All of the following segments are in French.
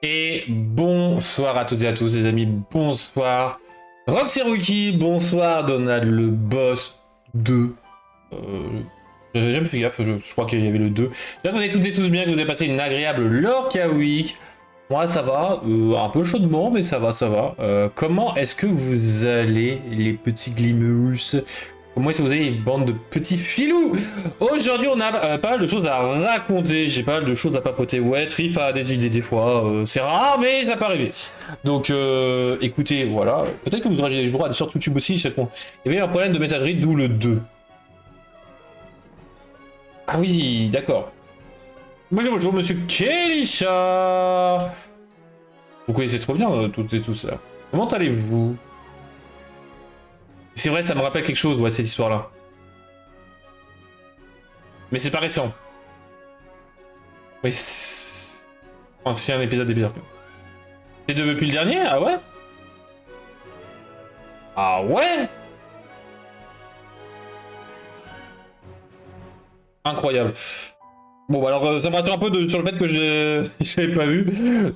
Et bonsoir à toutes et à tous les amis, bonsoir Roxy, bonsoir Donald le boss 2. J'avais jamais fait gaffe, je crois qu'il y avait le 2. J'espère que vous allez toutes et tous bien, que vous avez passé une agréable Lorca Week. Moi ça va, un peu chaudement mais ça va, ça va. Comment est-ce que vous allez les petits glimmers? Comment est-ce que vous avez une bande de petits filous? Aujourd'hui, on a pas mal de choses à raconter. J'ai pas mal de choses à papoter. Ouais, Trif a des idées des fois. C'est rare, mais ça peut arriver. Donc, écoutez, voilà. Peut-être que vous aurez le droit à des shorts YouTube aussi. Il y avait un problème de messagerie, d'où le 2. Ah oui, d'accord. Bonjour, bonjour, monsieur Kelisha. Vous connaissez trop bien toutes et tous là. Comment allez-vous? C'est vrai, ça me rappelle quelque chose, ouais, cette histoire-là. Mais c'est pas récent. Oui, ancien épisode des Berserk. C'est depuis le dernier? Ah ouais? Ah ouais? Incroyable. Bon, bah alors ça me rassure un peu sur le fait que je l'avais pas vu.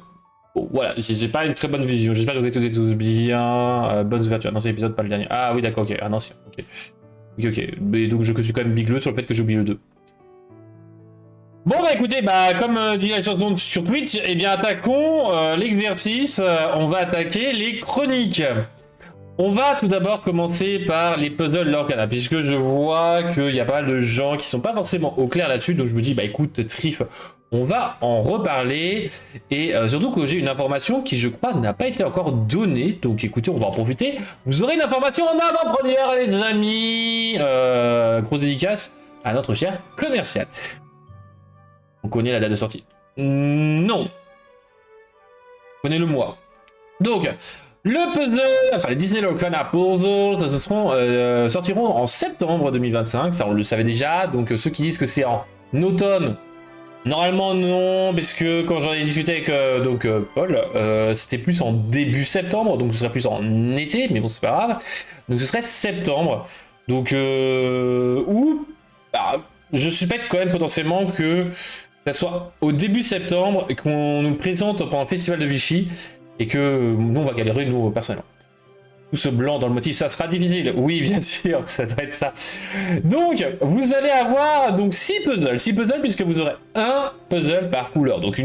Bon, voilà, j'ai pas une très bonne vision. J'espère que vous êtes toutes et tous bien. Bonne ouverture. Non, c'est l'épisode, pas le dernier. Ah oui, d'accord, ok. Un ancien, ok. Ok, ok. Mais donc je suis quand même bigleux sur le fait que j'ai oublié le 2. Bon bah écoutez, bah comme dit la chanson sur Twitch, eh bien attaquons l'exercice. On va attaquer les chroniques. On va tout d'abord commencer par les puzzles Lorcana, puisque je vois qu'il y a pas mal de gens qui sont pas forcément au clair là-dessus, donc je me dis bah écoute Trif, on va en reparler, et surtout que j'ai une information qui je crois n'a pas été encore donnée, donc écoutez, on va en profiter. Vous aurez une information en avant-première les amis. Grosse dédicace à notre cher commercial. On connaît la date de sortie? Non. On connaît le mois. Donc, le puzzle, enfin les Disney Lorcana Puzzles sortiront en septembre 2025, ça on le savait déjà. Donc ceux qui disent que c'est en automne, normalement non, parce que quand j'en ai discuté avec Paul, c'était plus en début septembre, donc ce serait plus en été, mais bon c'est pas grave. Donc ce serait septembre. Donc ou je suspecte quand même potentiellement que ça soit au début septembre et qu'on nous présente pendant le festival de Vichy et que nous on va galérer nous personnellement. Tout ce blanc dans le motif, ça sera difficile. Oui, bien sûr, ça doit être ça. Donc, vous allez avoir donc 6 puzzles puisque vous aurez un puzzle par couleur. Donc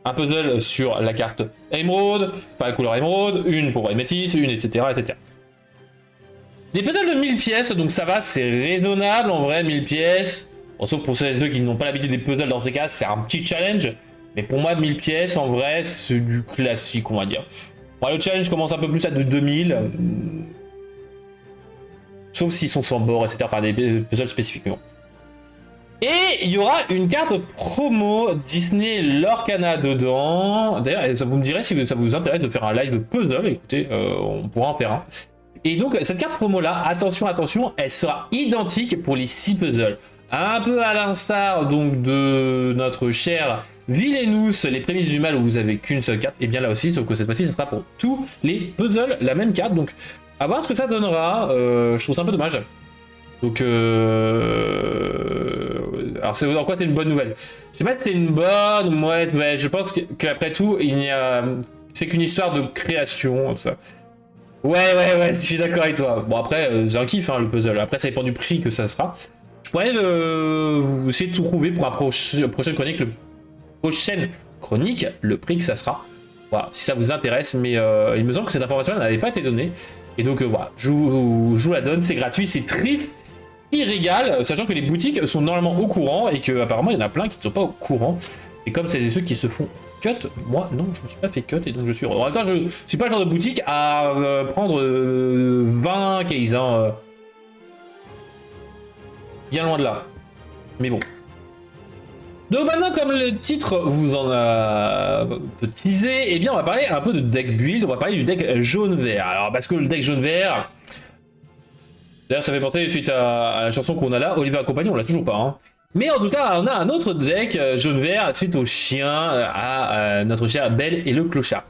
un puzzle sur la carte émeraude, enfin la couleur émeraude, une pour améthyste, une etc. etc. Des puzzles de 1000 pièces, donc ça va, c'est raisonnable en vrai, 1000 pièces. Bon, sauf pour ceux qui n'ont pas l'habitude des puzzles dans ces cas, c'est un petit challenge. Mais pour moi, 1000 pièces, en vrai, c'est du classique, on va dire. Bon, le challenge commence un peu plus à de 2000. Sauf s'ils sont sans bord, etc. Enfin, des puzzles spécifiquement. Et il y aura une carte promo Disney Lorcana dedans. D'ailleurs, vous me direz si ça vous intéresse de faire un live puzzle. Écoutez, on pourra en faire un. Et donc, cette carte promo là, attention, attention, elle sera identique pour les 6 puzzles. Un peu à l'instar donc de notre cher Villainous, les prémices du mal où vous avez qu'une seule carte. Et bien là aussi, sauf que cette fois-ci, ce sera pour tous les puzzles la même carte. Donc, à voir ce que ça donnera. Je trouve ça un peu dommage. Donc, alors, en quoi c'est une bonne nouvelle? Je sais pas si c'est une bonne ou mauvaise nouvelle. Je pense qu'après tout, c'est qu'une histoire de création, tout ça. Ouais, je suis d'accord avec toi. Bon, après, j'ai un kiff, hein, le puzzle. Après, ça dépend du prix que ça sera. Je pourrais essayer de tout trouver pour prochaine chronique, le prix que ça sera. Voilà, si ça vous intéresse. Mais il me semble que cette information n'avait pas été donnée. Et donc, voilà, je vous la donne. C'est gratuit, c'est Trif. Il régale, sachant que les boutiques sont normalement au courant et qu'apparemment, il y en a plein qui ne sont pas au courant. Et comme c'est ceux qui se font cut, moi non, je me suis pas fait cut et donc je suis heureux. En même temps, je suis pas le genre de boutique à prendre 20 cases, hein, bien loin de là. Mais bon. Donc maintenant, comme le titre vous en a teasé, eh bien on va parler un peu de deck build, on va parler du deck jaune-vert. Alors parce que le deck jaune-vert, d'ailleurs ça fait penser suite à la chanson qu'on a là, Oliver et compagnie, on l'a toujours pas, hein. Mais en tout cas, on a un autre deck jaune-vert suite au chien, à notre cher Belle et le clochard.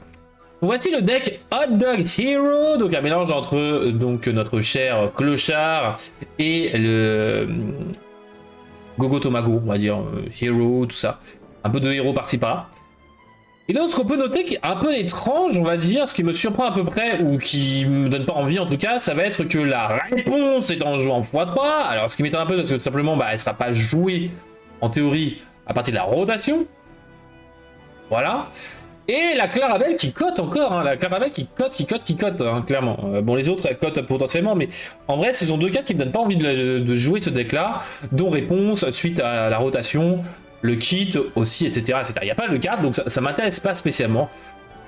Voici le deck Hot Dog Hero, donc un mélange entre donc notre cher clochard et le Gogo Tomago, on va dire, Hero, tout ça. Un peu de héros par-ci par-là. Et donc, ce qu'on peut noter qui est un peu étrange, on va dire, ce qui me surprend à peu près, ou qui me donne pas envie en tout cas, ça va être que la réponse est en jouant x3. Alors, ce qui m'étonne un peu, parce que tout simplement, bah, elle sera pas jouée, en théorie, à partir de la rotation. Voilà. Et la Claravel qui cote encore, hein, la Claravel qui cote, hein, clairement. Bon, les autres, elles cotent potentiellement, mais en vrai, ce sont deux cartes qui me donnent pas envie de jouer ce deck-là, dont réponse suite à la rotation, le kit aussi, etc. etc. Il n'y a pas de carte, donc ça m'intéresse pas spécialement.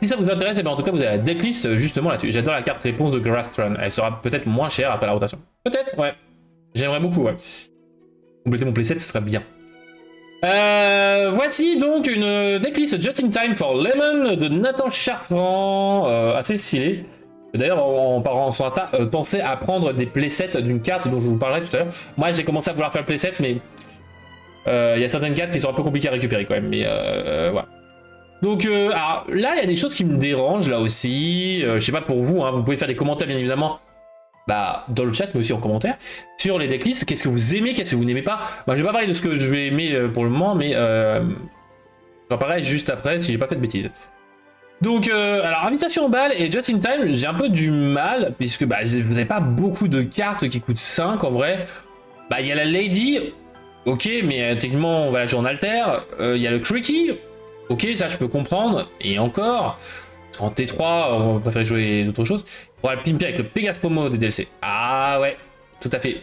Si ça vous intéresse, eh bien, en tout cas, vous avez la decklist justement là-dessus. J'adore la carte réponse de Grasstron. Elle sera peut-être moins chère après la rotation. Peut-être, ouais. J'aimerais beaucoup, ouais. Compléter mon playset, ce serait bien. Voici donc une decklist Just in Time for Lemon de Nathan Chartrand, assez stylé. D'ailleurs, en parlant sur Insta, pensez à prendre des playsets d'une carte dont je vous parlerai tout à l'heure. Moi, j'ai commencé à vouloir faire le playset, mais il y a certaines cartes qui sont un peu compliquées à récupérer quand même. Mais voilà. Donc, alors, là, il y a des choses qui me dérangent là aussi. Je sais pas pour vous, hein, vous pouvez faire des commentaires bien évidemment. Bah, dans le chat, mais aussi en commentaire, sur les decklists, qu'est-ce que vous aimez, qu'est-ce que vous n'aimez pas. Bah, je vais pas parler de ce que je vais aimer pour le moment, mais j'en parlerai juste après si j'ai pas fait de bêtises. Donc, alors, Invitation au bal et Just in Time, j'ai un peu du mal, puisque bah, vous n'avez pas beaucoup de cartes qui coûtent 5 en vrai. Bah, il y a la Lady, ok, mais techniquement, on va la jouer en alter. Il y a le Cricky, ok, ça je peux comprendre, et encore. En T3, on va préférer jouer d'autres choses. On va le pimper avec le Pegasus Promo des DLC. Ah ouais, tout à fait.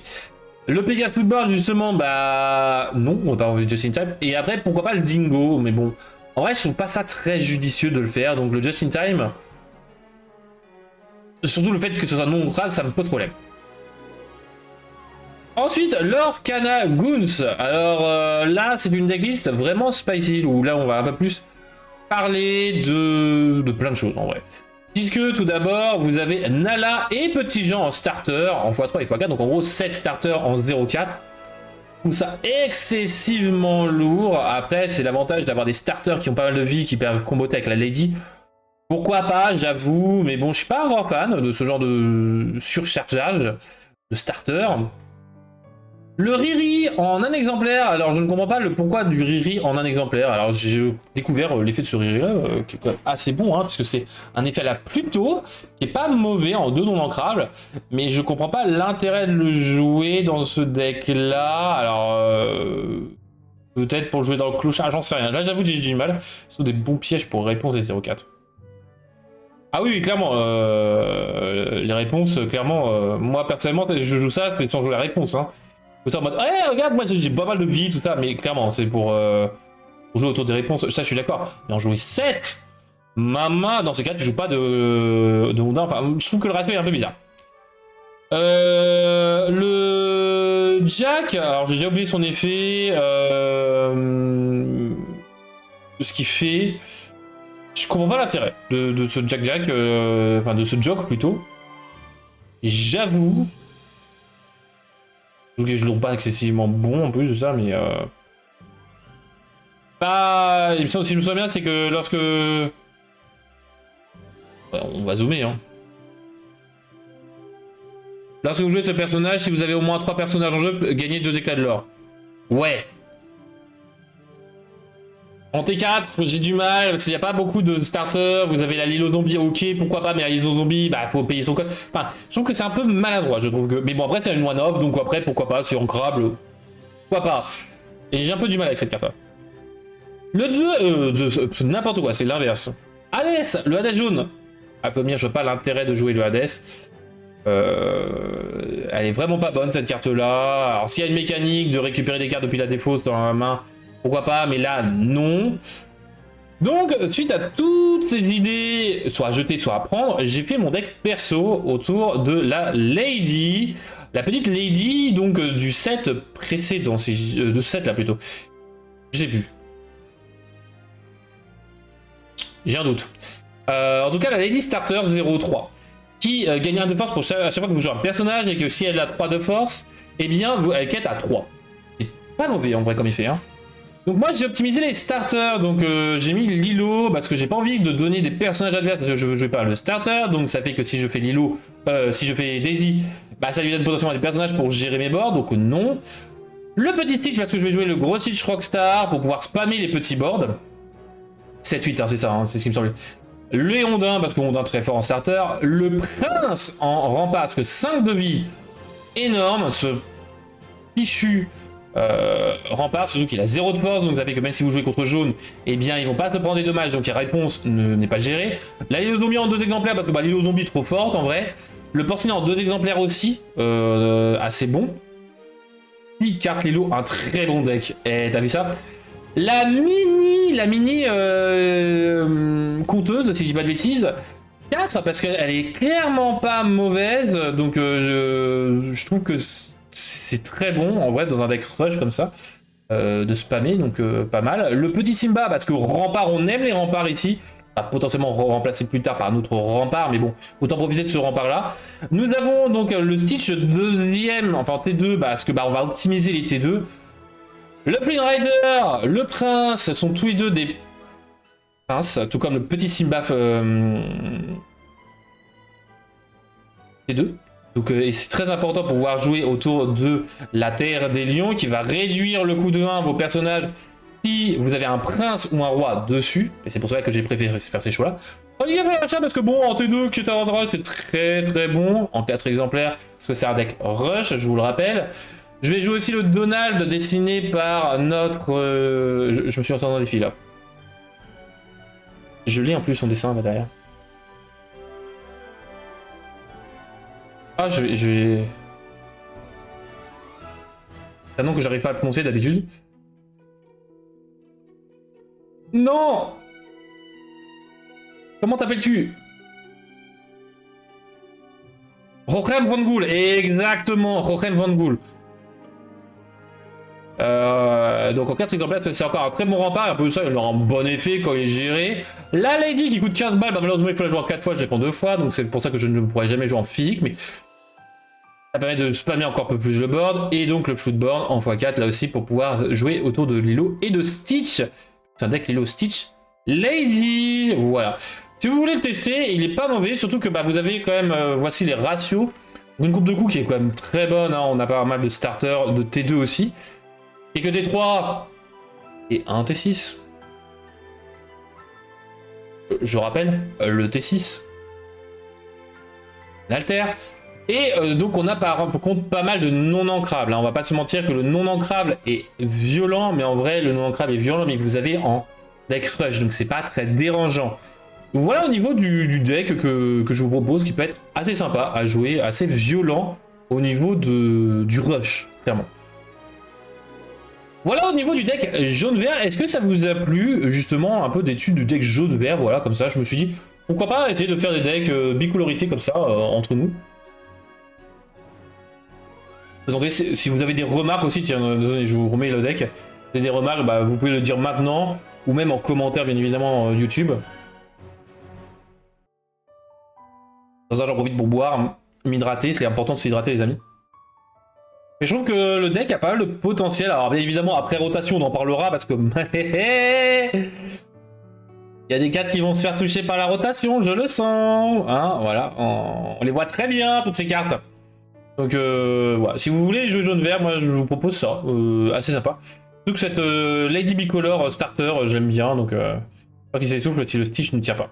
Le Pegasus Footboard, justement, bah non, on va pas enlever Just in Time. Et après, pourquoi pas le Dingo, mais bon. En vrai, je trouve pas ça très judicieux de le faire. Donc le Just in Time, surtout le fait que ce soit non grave, ça me pose problème. Ensuite, Lorcana Goons. Alors là, c'est une decklist vraiment spicy, où là, on va un peu plus parler de plein de choses en vrai. Puisque tout d'abord, vous avez Nala et Petit Jean en starter, en x3 et x4, donc en gros 7 starters en 0,4. Je trouve ça excessivement lourd. Après, c'est l'avantage d'avoir des starters qui ont pas mal de vie, qui peuvent comboter avec la Lady. Pourquoi pas, j'avoue, mais bon, je suis pas un grand fan de ce genre de surchargeage de starter. Le Riri en un exemplaire, alors je ne comprends pas le pourquoi du Riri en un exemplaire. Alors j'ai découvert l'effet de ce Riri là, qui est quand même assez bon, hein, parce que c'est un effet à la Pluto, qui est pas mauvais en 2 non ancrables, mais je comprends pas l'intérêt de le jouer dans ce deck là. Alors peut-être pour le jouer dans le clochard, j'en sais rien. Là j'avoue que j'ai du mal. Ce sont des bons pièges pour réponse des 0,4. Ah oui, clairement, les réponses, clairement, moi personnellement, je joue ça, c'est sans jouer la réponse, hein. Ça en mode, hey, regarde, moi j'ai pas mal de vie, tout ça, mais clairement, c'est pour jouer autour des réponses. Ça, je suis d'accord. Mais en jouer 7, maman, dans ce cas, tu joues pas de Honda. Enfin, je trouve que le ratio est un peu bizarre. Le Jack, alors j'ai déjà oublié son effet. Ce qu'il fait. Je comprends pas l'intérêt de ce Jack, enfin de ce Joke plutôt. J'avoue. Donc je ne pas excessivement bon en plus de ça, mais bah, il me semble, si je me souviens bien, c'est que lorsque... Ouais, on va zoomer, hein. Lorsque vous jouez ce personnage, si vous avez au moins 3 personnages en jeu, gagnez 2 éclats de l'or. Ouais. En T4, j'ai du mal, parce qu'il n'y a pas beaucoup de starters, vous avez la Lilo Zombie, ok, pourquoi pas, mais la Lilo Zombie, bah faut payer son code. Enfin, je trouve que c'est un peu maladroit, je trouve que... Mais bon, après c'est une one-off, donc après, pourquoi pas, c'est ancrable. Pourquoi pas. Et j'ai un peu du mal avec cette carte-là. Le Zeus, n'importe quoi, c'est l'inverse. Hades, le Hades jaune. À venir, je vois pas l'intérêt de jouer le Hades. Elle est vraiment pas bonne cette carte-là. Alors s'il y a une mécanique de récupérer des cartes depuis la défausse dans la main, pourquoi pas, mais là, non. Donc, suite à toutes les idées, soit à jeter, soit à prendre, j'ai fait mon deck perso autour de la Lady. La petite Lady, donc du set précédent, de ce set là plutôt. Je sais plus. J'ai un doute. En tout cas, la Lady Starter 0-3, qui gagne 1 de force pour à chaque fois que vous jouez un personnage, et que si elle a 3 de force, eh bien, elle quête à 3. C'est pas mauvais en vrai comme effet, hein. Donc moi j'ai optimisé les starters, donc j'ai mis Lilo parce que j'ai pas envie de donner des personnages adverses parce que je veux jouer par le starter, donc ça fait que si je fais Lilo, si je fais Daisy, bah ça lui donne potentiellement des personnages pour gérer mes boards, donc non. Le petit Stitch parce que je vais jouer le gros Stitch Rockstar pour pouvoir spammer les petits boards. 7-8, hein, c'est ça, hein, c'est ce qui me semblait. Le Ondin, parce que Ondin très fort en starter. Le Prince en rempart, parce que 5 de vie, énorme. Ce fichu rempart, surtout qu'il a 0 de force, donc ça fait que même si vous jouez contre jaune, eh bien ils vont pas se prendre des dommages, donc la réponse n'est pas gérée. La Lilo Zombie en 2 exemplaires, parce que Lilo Zombie trop forte en vrai. Le Porcinet en 2 exemplaires aussi, assez bon. Puis carte Lilo, un très bon deck. Et t'as vu ça? La mini conteuse, si je dis pas de bêtises, 4 parce qu'elle est clairement pas mauvaise, donc je trouve que c'est très bon en vrai dans un deck rush comme ça, de spammer, donc pas mal. Le petit Simba, parce que rempart, on aime les remparts ici, ça va potentiellement remplacer plus tard par un autre rempart, mais bon, autant profiter de ce rempart là. Nous avons donc le Stitch deuxième, enfin T2, parce que on va optimiser les T2. Le Plane Rider, le Prince sont tous les deux des princes, tout comme le petit Simba T2. Donc et c'est très important pour pouvoir jouer autour de la Terre des Lions qui va réduire le coût de 1 vos personnages si vous avez un prince ou un roi dessus. Et c'est pour ça que j'ai préféré faire ces choix-là. Olivier fait l'achat parce que bon, en T2 qui est à rush, c'est très bon. En 4 exemplaires, parce que c'est un deck rush, je vous le rappelle. Je vais jouer aussi le Donald dessiné par notre... je me suis lancé dans des défi là. Je lis en plus son dessin là derrière. Ah, je vais... C'est un nom que j'arrive pas à le prononcer d'habitude. Non! Comment t'appelles-tu? Rochem Van Gool, exactement, Rochem Van Gool. Donc en 4 exemplaires, c'est encore un très bon rempart, un peu ça, il aura un bon effet quand il est géré. La Lady qui coûte 15 balles, malheureusement il faut la jouer en 4 fois, je la prends 2 fois, donc c'est pour ça que je ne pourrai jamais jouer en physique, mais ça permet de spammer encore un peu plus le board, et donc le shootboard en x4 là aussi pour pouvoir jouer autour de Lilo et de Stitch. C'est un deck Lilo Stitch Lady, voilà. Si vous voulez le tester, il est pas mauvais, surtout que vous avez quand même, voici les ratios. Une coupe de coups qui est quand même très bonne, hein. On a pas mal de starters, de T2 aussi. Et que T3 et un T6. Je rappelle, le T6. L'alter. Et donc on a par contre pas mal de non-ancrables. Hein. On va pas se mentir que le non-ancrable est violent, mais en vrai le non-ancrable est violent, mais vous avez en deck rush, donc c'est pas très dérangeant. Donc voilà au niveau du deck que je vous propose, qui peut être assez sympa à jouer, assez violent au niveau du rush, clairement. Voilà au niveau du deck jaune-vert, est-ce que ça vous a plu justement un peu d'études du deck jaune-vert, voilà comme ça, je me suis dit, pourquoi pas essayer de faire des decks bicolorités comme ça, entre nous. Si vous avez des remarques aussi, tiens, je vous remets le deck, si vous avez des remarques, vous pouvez le dire maintenant, ou même en commentaire bien évidemment YouTube. Dans ça j'en profite pour boire, m'hydrater, c'est important de s'hydrater les amis. Mais je trouve que le deck a pas mal de potentiel. Alors bien évidemment après rotation on en parlera parce que il y a des cartes qui vont se faire toucher par la rotation, je le sens. Hein, voilà, on les voit très bien toutes ces cartes. Donc voilà, si vous voulez jouer jaune-vert, moi je vous propose ça, assez sympa. Surtout que cette Lady Bicolor starter, j'aime bien, donc je crois qu'il s'essouffle si le Stitch ne tire pas.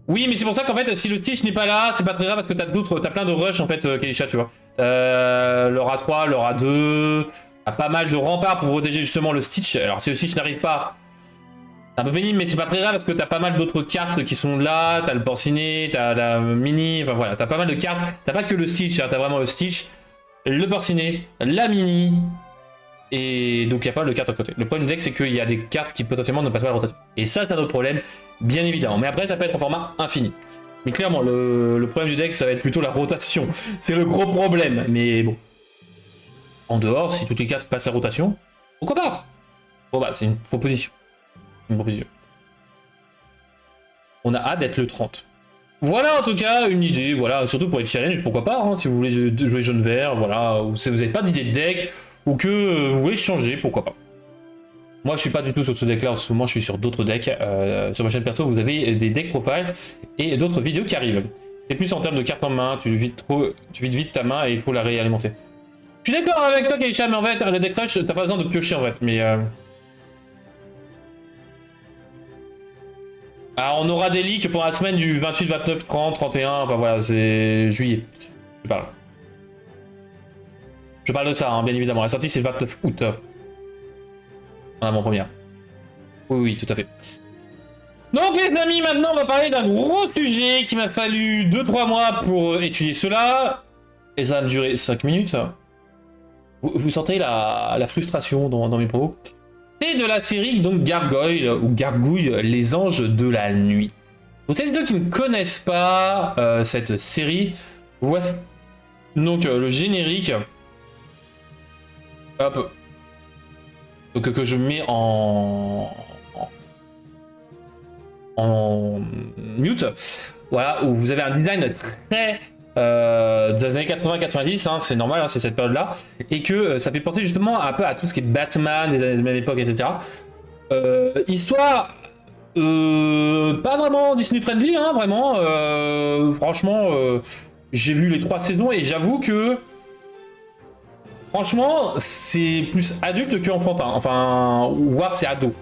Oui, mais c'est pour ça qu'en fait, si le Stitch n'est pas là, c'est pas très grave parce que t'as plein de rush en fait, Kelisha, tu vois. Le A3, le A2, t'as pas mal de remparts pour protéger justement le Stitch. Alors si le Stitch n'arrive pas, c'est un peu pénible, mais c'est pas très grave parce que t'as pas mal d'autres cartes qui sont là. T'as le Porcinet, t'as la Mini, enfin voilà, t'as pas mal de cartes. T'as pas que le Stitch, hein, t'as vraiment le Stitch, le Porcinet, la Mini. Et donc il y a pas mal de cartes à côté. Le problème du deck, c'est qu'il y a des cartes qui potentiellement ne passent pas la rotation. Et ça, c'est un autre problème, bien évidemment. Mais après, ça peut être en format infini. Mais clairement, le problème du deck, ça va être plutôt la rotation. C'est le gros problème. Mais bon. En dehors, si toutes les cartes passent la rotation, pourquoi pas? Bon c'est une proposition. On a hâte d'être le 30. Voilà en tout cas une idée, voilà, surtout pour les challenges, pourquoi pas, hein, si vous voulez jouer jaune-vert, voilà, ou si vous n'avez pas d'idée de deck, ou que vous voulez changer, pourquoi pas. Moi je suis pas du tout sur ce deck là, en ce moment je suis sur d'autres decks. Sur ma chaîne perso vous avez des deck profiles et d'autres vidéos qui arrivent. C'est plus en termes de cartes en main, tu vides vite ta main et il faut la réalimenter. Je suis d'accord avec toi Keisha, mais en fait le deck rush t'as pas besoin de piocher en fait, mais Alors, on aura des leaks pour la semaine du 28, 29, 30, 31, enfin voilà, c'est juillet. Je parle. Je parle de ça, hein, bien évidemment. La sortie, c'est le 29 août. En avant-première. Oui, oui, tout à fait. Donc les amis, maintenant on va parler d'un gros sujet qui m'a fallu 2-3 mois pour étudier cela. Et ça va me durer 5 minutes. Vous sentez la frustration dans mes propos. C'est de la série donc Gargoyle ou Gargouille, les anges de la nuit. Pour celles et ceux qui ne connaissent pas cette série, voici donc le générique. Hop. Donc que je mets en mute. Voilà, où vous avez un design très des années 80-90, hein, c'est normal, hein, c'est cette période-là, et que ça fait penser justement un peu à tout ce qui est Batman des même époque, etc. Histoire pas vraiment Disney friendly, hein, vraiment. Franchement, j'ai vu les 3 saisons et j'avoue que franchement, c'est plus adulte que enfantin, enfin, voire c'est ado.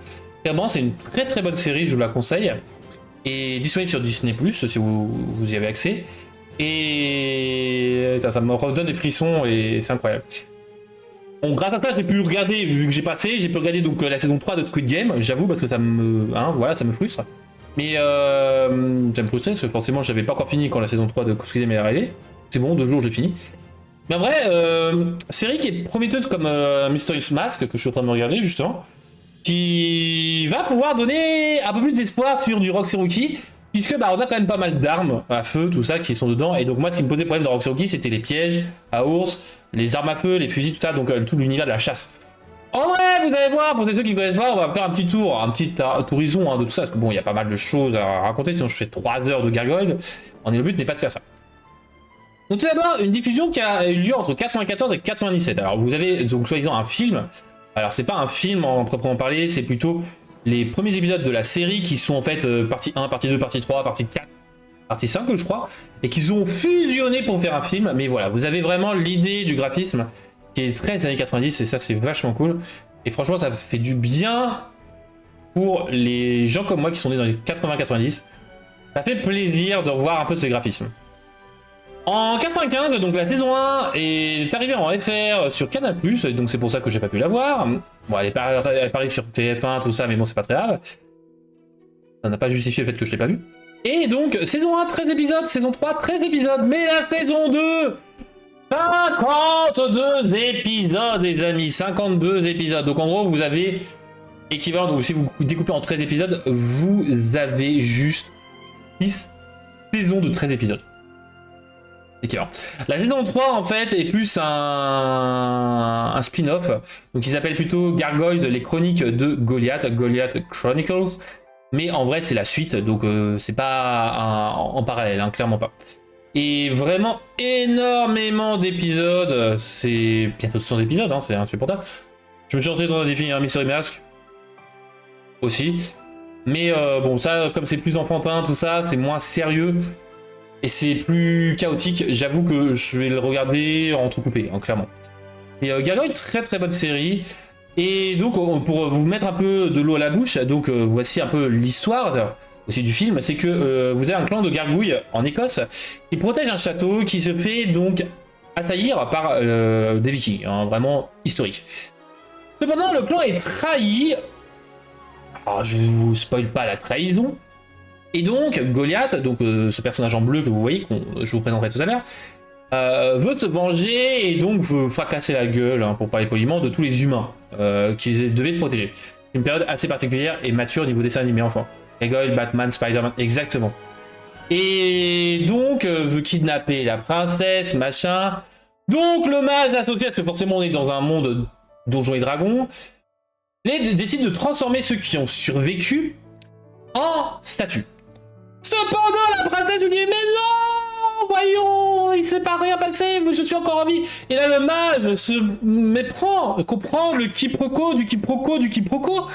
Clairement, c'est une très très bonne série, je vous la conseille. Et disponible sur Disney+, si vous y avez accès. Et ça me redonne des frissons et c'est incroyable. Bon, grâce à ça, j'ai pu regarder, vu que j'ai pu regarder donc la saison 3 de Squid Game, j'avoue, parce que ça me, hein, voilà, ça me frustre. Mais ça me frustrait, parce que forcément, j'avais pas encore fini quand la saison 3 de Squid Game est arrivée. C'est bon, 2 jours, j'ai fini. Mais en vrai, série qui est prometteuse comme Mysterious Mask, que je suis en train de me regarder, justement, qui va pouvoir donner un peu plus d'espoir sur du Roxy Rookie, puisque bah, on a quand même pas mal d'armes à feu, tout ça, qui sont dedans. Et donc moi, ce qui me posait problème dans Roxy Rookie, c'était les pièges à ours, les armes à feu, les fusils, tout ça, donc tout l'univers de la chasse. En vrai, vous allez voir, pour ceux qui ne connaissent pas, on va faire un petit tour, un petit horizon hein, de tout ça, parce que bon, il y a pas mal de choses à raconter, sinon je fais 3 heures de Gargoyle. Le but n'est pas de faire ça. Donc tout d'abord, une diffusion qui a eu lieu entre 94 et 97. Alors vous avez donc soi-disant un film. Alors c'est pas un film en proprement parler, c'est plutôt les premiers épisodes de la série qui sont en fait partie 1, partie 2, partie 3, partie 4, partie 5 je crois, et qu'ils ont fusionné pour faire un film. Mais voilà, vous avez vraiment l'idée du graphisme qui est très années 90 et ça c'est vachement cool. Et franchement ça fait du bien pour les gens comme moi qui sont nés dans les 80-90. Ça fait plaisir de revoir un peu ce graphisme. En 95, donc la saison 1 est arrivée en FR sur Canal+, donc c'est pour ça que j'ai pas pu la voir. Bon, elle apparaît sur TF1, tout ça, mais bon, c'est pas très grave. Ça n'a pas justifié le fait que je l'ai pas vu. Et donc, saison 1, 13 épisodes, saison 3, 13 épisodes, mais la saison 2, 52 épisodes, les amis, 52 épisodes. Donc en gros, vous avez équivalent, donc si vous découpez en 13 épisodes, vous avez juste 6 saisons de 13 épisodes. La saison 3 en fait est plus un spin-off, donc il s'appelle plutôt Gargoyles, les chroniques de Goliath, Goliath Chronicles, mais en vrai c'est la suite, donc c'est pas en parallèle, hein, clairement pas. Et vraiment énormément d'épisodes, c'est bientôt 100 épisodes, hein, c'est insupportable. Je me suis lancé dans un défi Mystery Mask aussi, mais bon ça comme c'est plus enfantin tout ça, c'est moins sérieux. Et c'est plus chaotique, j'avoue que je vais le regarder en tout coupé, hein, clairement. Et Gargoyle, très très bonne série. Et donc, pour vous mettre un peu de l'eau à la bouche, donc voici un peu l'histoire aussi du film, c'est que vous avez un clan de gargouilles en Écosse qui protège un château qui se fait donc assaillir par des vikings, hein, vraiment historique. Cependant, le clan est trahi. Alors, je vous spoil pas la trahison. Et donc, Goliath, donc ce personnage en bleu que vous voyez, que je vous présenterai tout à l'heure, veut se venger et donc veut fracasser la gueule, hein, pour parler poliment, de tous les humains qu'ils devaient protéger. Une période assez particulière et mature au niveau dessin animé enfant. Gargoyle, Batman, Spider-Man, exactement. Et donc, veut kidnapper la princesse, machin. Donc, le mage associé, parce que forcément on est dans un monde donjons et dragons, décide de transformer ceux qui ont survécu en statues. Cependant, la princesse lui dit: mais non, voyons, il s'est pas rien passé, je suis encore en vie. Et là, le mage se méprend, comprend le quiproquo du quiproquo du quiproquo,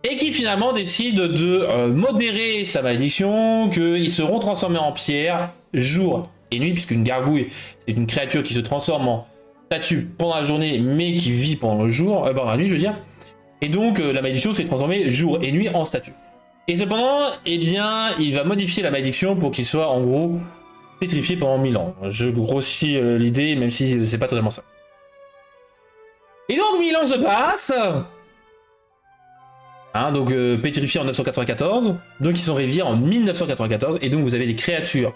et qui finalement décide de modérer sa malédiction, qu'ils seront transformés en pierre jour et nuit, puisqu'une gargouille, c'est une créature qui se transforme en statue pendant la journée, mais qui vit pendant le jour, pendant la nuit, je veux dire. Et donc, la malédiction s'est transformée jour et nuit en statue. Et cependant, eh bien, il va modifier la malédiction pour qu'il soit en gros pétrifié pendant 1000 ans. Je grossis l'idée, même si c'est pas totalement ça. Et donc 1000 ans se passent. Hein, donc pétrifiés en 994. Donc ils sont réveillés en 1994. Et donc vous avez des créatures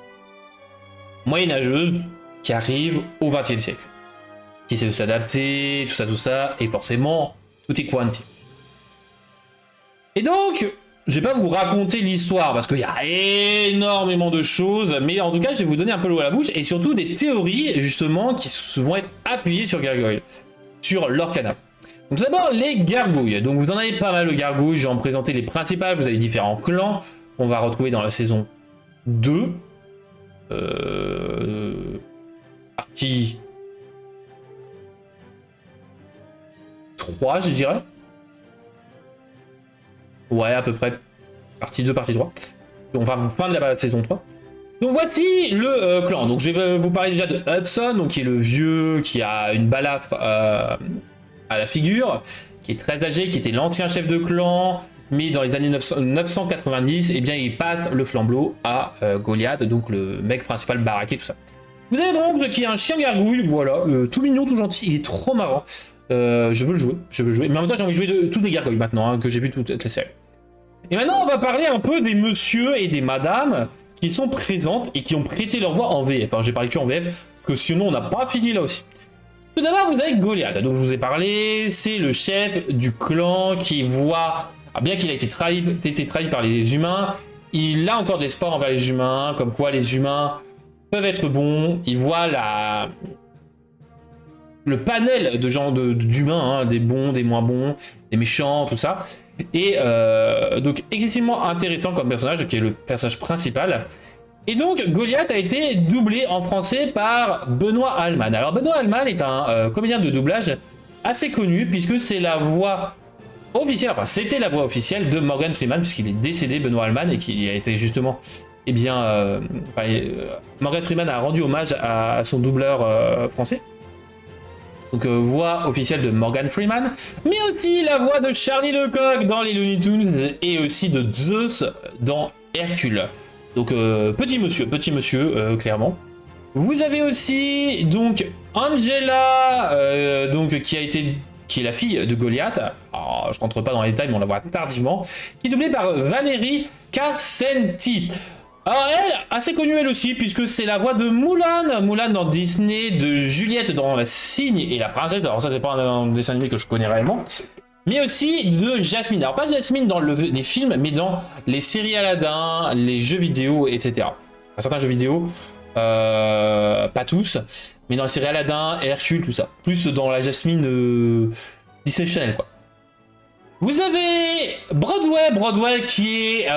moyenâgeuses qui arrivent au XXe siècle. Qui essaient de s'adapter, tout ça. Et forcément, tout est quanti. Et donc, je vais pas vous raconter l'histoire parce qu'il y a énormément de choses, mais en tout cas, je vais vous donner un peu l'eau à la bouche et surtout des théories justement qui vont être appuyées sur Gargoyle, sur l'Orcana. Donc tout d'abord, les gargouilles. Donc vous en avez pas mal de gargouilles, je vais en présenter les principales. Vous avez différents clans qu'on va retrouver dans la saison 2. Partie 3, je dirais. Ouais, à peu près. Partie 2, partie 3. Enfin, fin de la saison 3. Donc voici le clan. Donc je vais vous parler déjà de Hudson, donc qui est le vieux, qui a une balafre à la figure, qui est très âgé, qui était l'ancien chef de clan, mais dans les années 990, eh bien il passe le flambeau à Goliath, donc le mec principal baraqué, tout ça. Vous avez Bronx qui est un chien gargouille, voilà, tout mignon, tout gentil, il est trop marrant. Je veux le jouer, mais en même temps j'ai envie de jouer de toutes les gargouilles maintenant, hein, que j'ai vu toute la série. Et maintenant on va parler un peu des messieurs et des madames qui sont présentes et qui ont prêté leur voix en VF. Enfin j'ai parlé que en VF, parce que sinon on n'a pas fini là aussi. Tout d'abord vous avez Goliath, donc je vous ai parlé, c'est le chef du clan qui voit, bien qu'il a été trahi par les humains, il a encore de l'espoir envers les humains, comme quoi les humains peuvent être bons, il voit le panel de gens d'humains, hein, des bons, des moins bons, des méchants, tout ça. Et donc excessivement intéressant comme personnage, qui est le personnage principal. Et donc Goliath a été doublé en français par Benoît Alman. Alors Benoît Alman est un comédien de doublage assez connu, puisque c'est la voix officielle, enfin c'était la voix officielle de Morgan Freeman, puisqu'il est décédé, Benoît Alman, et qu'il a été justement... Eh bien, Morgan Freeman a rendu hommage à son doubleur français. Donc voix officielle de Morgan Freeman, mais aussi la voix de Charlie Lecoq dans les Looney Tunes et aussi de Zeus dans Hercule. Donc petit monsieur, clairement. Vous avez aussi donc Angela, donc qui est la fille de Goliath. Alors, je rentre pas dans les détails, mais on la voit tardivement, qui est doublée par Valérie Carcenti. Alors elle, assez connue elle aussi, puisque c'est la voix de Mulan dans Disney, de Juliette dans La Cygne et la Princesse, alors ça c'est pas un dessin animé que je connais réellement, mais aussi de Jasmine, alors pas Jasmine dans les films, mais dans les séries Aladdin, les jeux vidéo, etc. Certains jeux vidéo, pas tous, mais dans les séries Aladdin, Hercule, tout ça, plus dans la Jasmine Disney Channel, quoi. Vous avez Broadway qui est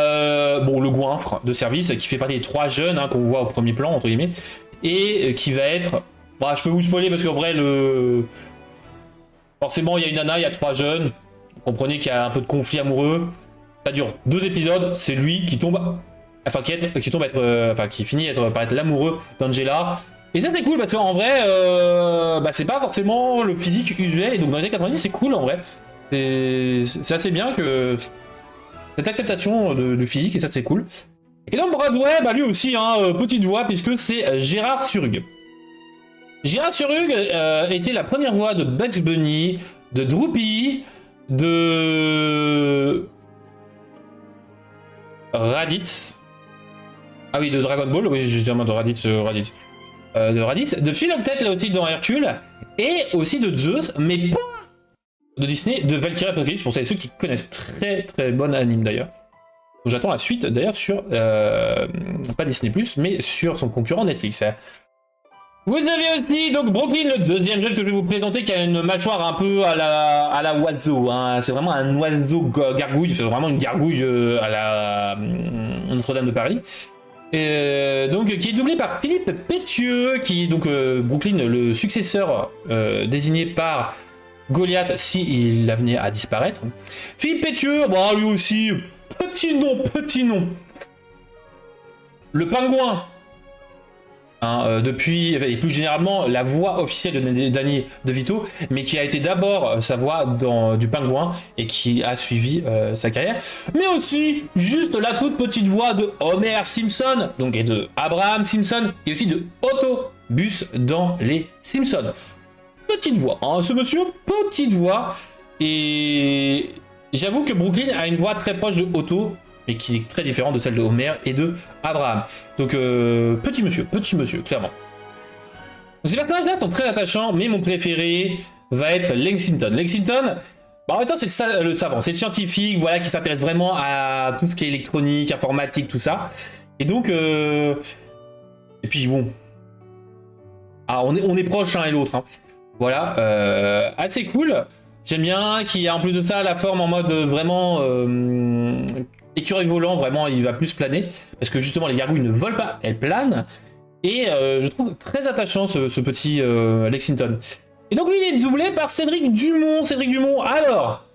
bon, le goinfre de service, qui fait partie des 3 jeunes hein, qu'on voit au premier plan, entre guillemets, et qui va être... Bah, je peux vous spoiler parce qu'en vrai, forcément, il y a une nana, il y a 3 jeunes, vous comprenez qu'il y a un peu de conflit amoureux, ça dure 2 épisodes, c'est lui qui tombe... Enfin, qui finit par être l'amoureux d'Angela. Et ça c'est cool parce qu'en vrai, bah, c'est pas forcément le physique usuel, et donc dans les années 90 c'est cool en vrai. C'est assez bien que cette acceptation du physique, et ça c'est cool. Et dans Broadway, bah lui aussi, hein, petite voix, puisque c'est Gérard Surug. Gérard Surug était la première voix de Bugs Bunny, de Droopy, de Raditz. Ah oui, de Dragon Ball, oui, justement, de Raditz. De Philoctète, là aussi, dans Hercule, et aussi de Zeus, mais pas de Disney, de Valkyrie Apocalypse, pour ceux qui connaissent. Très très bon anime d'ailleurs. Donc j'attends la suite d'ailleurs sur, pas Disney+, mais sur son concurrent Netflix. Vous avez aussi donc Brooklyn, le deuxième jeune que je vais vous présenter, qui a une mâchoire un peu à la oiseau. Hein. C'est vraiment un oiseau gargouille, c'est vraiment une gargouille à la Notre-Dame de Paris. Donc qui est doublé par Philippe Pétieux, qui est donc Brooklyn, le successeur désigné par Goliath s'il venait à disparaître. Philippe Pétieux, bon, lui aussi, petit nom. Le pingouin depuis, et plus généralement, la voix officielle de Danny DeVito, mais qui a été d'abord sa voix dans du Pingouin et qui a suivi sa carrière, mais aussi juste la toute petite voix de Homer Simpson, donc et de Abraham Simpson, et aussi de Otto Bus dans les Simpsons. Petite voix, ce monsieur, petite voix, et j'avoue que Brooklyn a une voix très proche de Otto, mais qui est très différente de celle de Homer et de Abraham. Donc petit monsieur, clairement. Donc, ces personnages-là sont très attachants, mais mon préféré va être Lexington. Lexington, bah, en même temps, c'est le savant, c'est le scientifique, voilà, qui s'intéresse vraiment à tout ce qui est électronique, informatique, tout ça. Et donc, et puis bon, on est proches l'un et l'autre. Hein. Voilà, assez cool. J'aime bien qu'il y a en plus de ça la forme en mode vraiment écureuil volant, vraiment il va plus planer. Parce que justement les gargouilles ne volent pas, elles planent. Et je trouve très attachant ce petit Lexington. Et donc lui il est doublé par Cédric Dumont. Cédric Dumont, alors,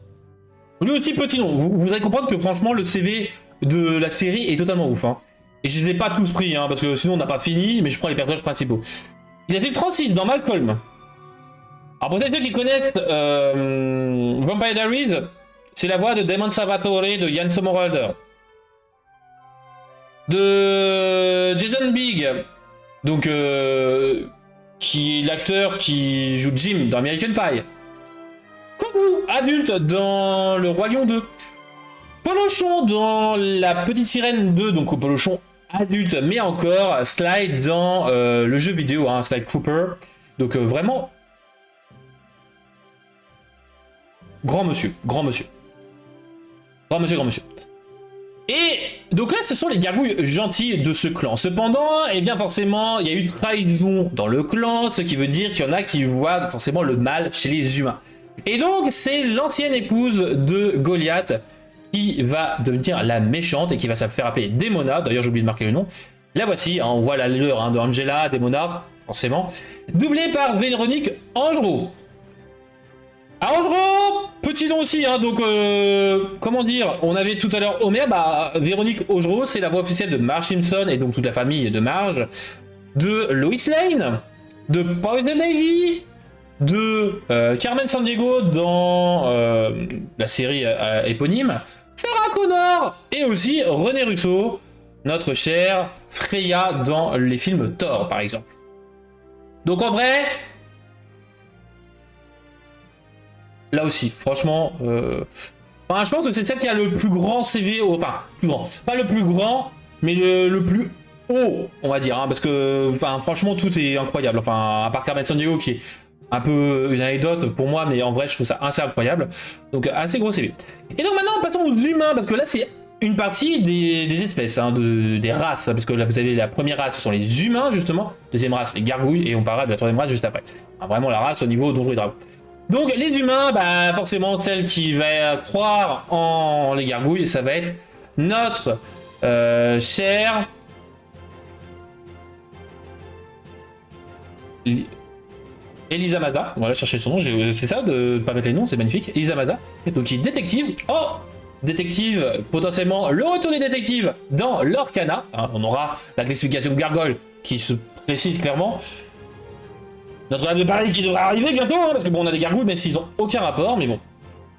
lui aussi petit nom. Vous allez comprendre que franchement le CV de la série est totalement ouf. Hein. Et je les ai pas tous pris, hein, parce que sinon on n'a pas fini, mais je prends les personnages principaux. Il a fait Francis dans Malcolm. Alors pour ceux qui connaissent Vampire Diaries, c'est la voix de Damon Salvatore de Jan Sommerhalder. De Jason Biggs, donc qui est l'acteur qui joue Jim dans American Pie. Kogu, adulte dans Le Roi Lion 2. Polochon dans La Petite Sirène 2, donc Polochon adulte, mais encore Sly dans le jeu vidéo, hein, Sly Cooper. Donc vraiment... Grand monsieur. Et donc là, ce sont les gargouilles gentilles de ce clan. Cependant, eh bien forcément, il y a eu trahison dans le clan, ce qui veut dire qu'il y en a qui voient forcément le mal chez les humains. Et donc, c'est l'ancienne épouse de Goliath qui va devenir la méchante et qui va se faire appeler Démona. D'ailleurs, j'ai oublié de marquer le nom. La voici, hein, on voit la leader de Angela, Démona, forcément. Doublée par Véronique Angerot. Angerot, petit nom aussi, hein, donc comment dire, on avait tout à l'heure Homer, bah Véronique Angerot, c'est la voix officielle de Marge Simpson et donc toute la famille de Marge, de Lois Lane, de Poison Ivy, de Carmen Sandiego dans la série éponyme, Sarah Connor et aussi René Russo, notre chère Freya dans les films Thor par exemple. Donc en vrai... Là aussi, franchement, enfin, je pense que c'est celle qui a le plus grand CV, enfin, plus grand, pas le plus grand, mais le plus haut, on va dire, hein, parce que, enfin, franchement, tout est incroyable, enfin, à part Carmen Sandiego qui est un peu une anecdote pour moi, mais en vrai, je trouve ça assez incroyable, donc assez gros CV. Et donc maintenant, passons aux humains, parce que là, c'est une partie des espèces, hein, des races, parce que là, vous avez la première race, ce sont les humains, justement, deuxième race, les gargouilles, et on parlera de la troisième race juste après. Enfin, vraiment la race au niveau Donjons et Dragons. Donc les humains, bah forcément celle qui va croire en les gargouilles, ça va être notre chère Elisa Maza. Voilà, chercher son nom, c'est ça, de pas mettre les noms, c'est magnifique. Elisa Maza, donc qui est détective. Oh, détective, potentiellement le retour des détectives dans l'Orcana. Hein, on aura la classification Gargoyle qui se précise clairement. Notre-Dame de Paris qui devrait arriver bientôt, hein, parce que bon, on a des gargouilles, mais s'ils ont aucun rapport, mais bon.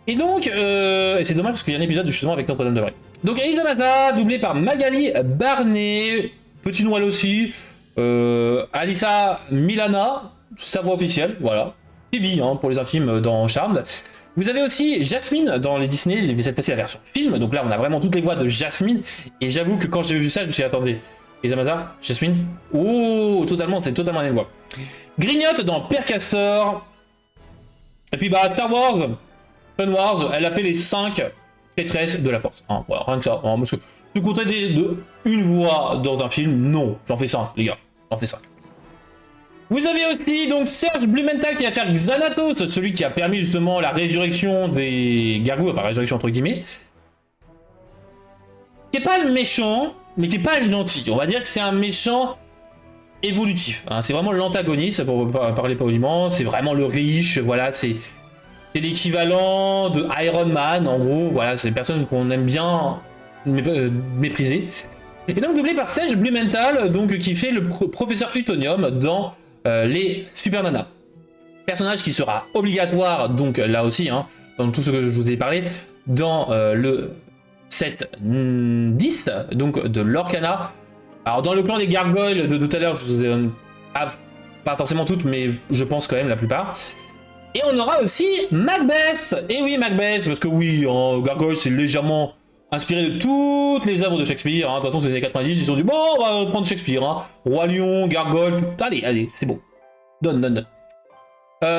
Et donc, et c'est dommage parce qu'il y a un épisode justement avec Notre-Dame de Paris. Donc, Elisa Maza, doublée par Magali Barnet, petit nom elle aussi. Alissa Milana, sa voix officielle, voilà. Phoebe, hein, pour les intimes dans Charmed. Vous avez aussi Jasmine dans les Disney, mais cette fois-ci la version film. Donc là, on a vraiment toutes les voix de Jasmine. Et j'avoue que quand j'ai vu ça, je me suis dit, attendez, Elisa Maza, Jasmine, oh, totalement, c'est totalement la même voix. Grignote dans Père Castor. Et puis bah Star Wars, Clone Wars, elle a fait les 5 maîtresses de la force. Hein, voilà, rien que ça. Hein, parce que si vous comptez une voix dans un film, non, j'en fais 5, les gars. J'en fais 5. Vous avez aussi donc Serge Blumenthal qui va faire Xanatos, celui qui a permis justement la résurrection des gargouilles, enfin résurrection entre guillemets. Qui est pas le méchant, mais qui est pas le gentil. On va dire que c'est un méchant évolutif, hein. C'est vraiment l'antagoniste pour parler poliment, c'est vraiment le riche, voilà, c'est l'équivalent de Iron Man en gros, voilà, c'est une personne qu'on aime bien mépriser. Et donc doublé par Sage Blumenthal, donc qui fait le professeur Utonium dans les Super Nana. Personnage qui sera obligatoire, donc là aussi, hein, dans tout ce que je vous ai parlé, dans le set 10, donc de l'Orcana. Alors dans le clan des gargoyles de tout à l'heure, je vous ai pas forcément toutes, mais je pense quand même la plupart. Et on aura aussi Macbeth. Et oui, Macbeth, parce que oui, hein, Gargoyle c'est légèrement inspiré de toutes les œuvres de Shakespeare. Hein. De toute façon, c'est les années 90, ils se sont dit bon, on va prendre Shakespeare. Hein. Roi Lion, Gargoyle, tout. Allez, c'est bon. Donne.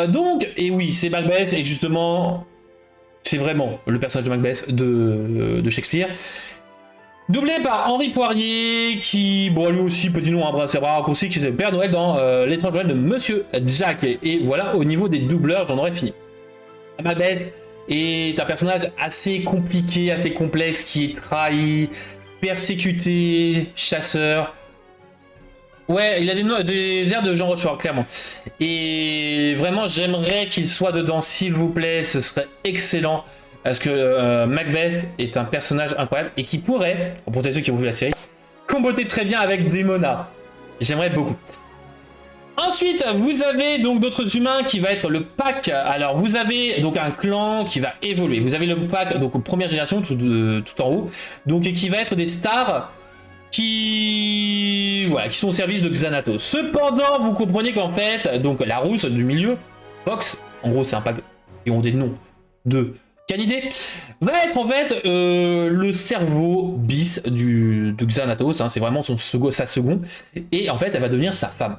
Donc, et oui, c'est Macbeth, et justement, c'est vraiment le personnage de Macbeth de Shakespeare. Doublé par Henri Poirier, qui, bon, lui aussi, petit nom, c'est un bras raccourci, qui c'est le Père Noël dans L'étrange Noël de Monsieur Jack. Et voilà, au niveau des doubleurs, j'en aurais fini. Macbeth est un personnage assez compliqué, assez complexe, qui est trahi, persécuté, chasseur. Ouais, il a des airs de Jean Rochefort, clairement. Et vraiment, j'aimerais qu'il soit dedans, s'il vous plaît, ce serait excellent. Parce que Macbeth est un personnage incroyable et qui pourrait, pour ceux qui ont vu la série, comboter très bien avec Demona. J'aimerais beaucoup. Ensuite, vous avez donc d'autres humains qui va être le pack. Alors, vous avez donc un clan qui va évoluer. Vous avez le pack, donc première génération, tout en haut. Donc, qui va être des stars qui sont au service de Xanatos. Cependant, vous comprenez qu'en fait, donc la rousse du milieu, Fox, en gros, c'est un pack qui ont des noms de Canidé, va être en fait le cerveau bis de Xanatos, hein, c'est vraiment sa seconde, et en fait elle va devenir sa femme.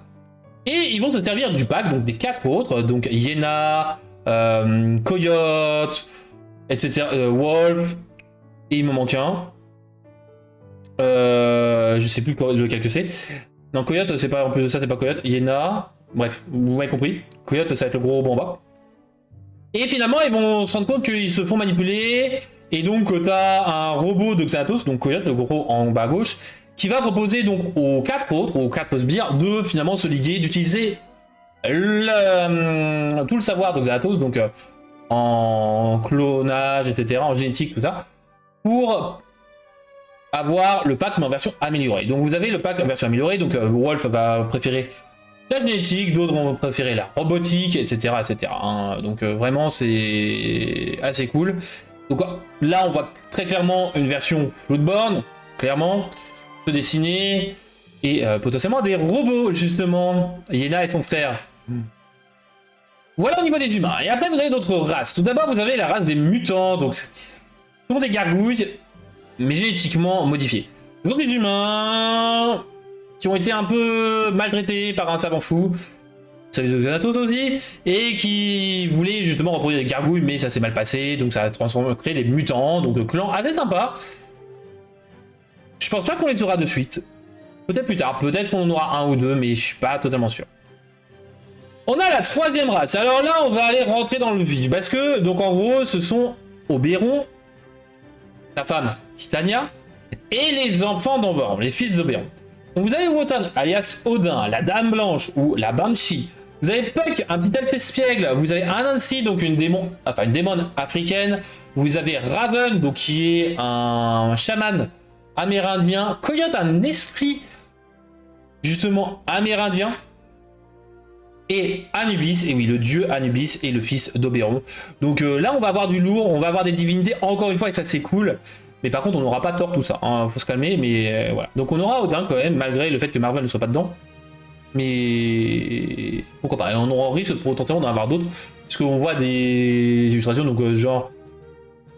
Et ils vont se servir du pack, donc des 4 autres, donc Yena, Coyote, etc., Wolf, et il me manque un. Je sais plus lequel que c'est. Non, Coyote, c'est pas, en plus de ça, c'est pas Coyote, Yena, bref, vous m'avez compris, Coyote ça va être le gros robot en bas. Et finalement, ils vont se rendre compte qu'ils se font manipuler. Et donc, t'as un robot de Xanatos, donc Coyote, le gros en bas à gauche, qui va proposer donc aux 4 autres, aux 4 sbires, de finalement se liguer, d'utiliser tout le savoir de Xanatos, donc en clonage, etc., en génétique, tout ça, pour avoir le pack mais en version améliorée. Donc, vous avez le pack en version améliorée, donc Wolf va préférer la génétique, d'autres vont préférer la robotique, etc. Hein. Donc vraiment c'est assez cool. Donc là on voit très clairement une version Floodborne, clairement, se dessiner, et potentiellement des robots justement, Yena et son frère. Voilà au niveau des humains. Et après vous avez d'autres races. Tout d'abord vous avez la race des mutants, donc ce sont des gargouilles, mais génétiquement modifiés. Donc des humains qui ont été un peu maltraités par un savant fou, ça les Xanatos aussi, et qui voulaient justement reproduire des gargouilles, mais ça s'est mal passé, donc ça a créé des mutants, donc le clan assez sympa. Je pense pas qu'on les aura de suite. Peut-être plus tard, peut-être qu'on en aura un ou deux, mais je suis pas totalement sûr. On a la 3e race. Alors là, on va aller rentrer dans le vif, parce que, donc en gros, ce sont Oberon, sa femme Titania, et les enfants d'Oberon, les fils d'Oberon. Donc vous avez Wotan, alias Odin, la Dame Blanche ou la Banshee. Vous avez Puck, un petit elfe espiègle. Vous avez Anansi, donc une démon africaine. Vous avez Raven, donc qui est un chaman amérindien. Coyote, un esprit justement amérindien. Et Anubis, et oui, le dieu Anubis est le fils d'Oberon. Donc là, on va avoir du lourd, on va avoir des divinités encore une fois, et ça c'est cool. Mais par contre, on n'aura pas tort tout ça, hein. Faut se calmer, mais voilà. Donc on aura Odin quand même, malgré le fait que Marvel ne soit pas dedans. Mais pourquoi pas, et on aura risque potentiellement d'en avoir d'autres, parce qu'on voit des illustrations, donc genre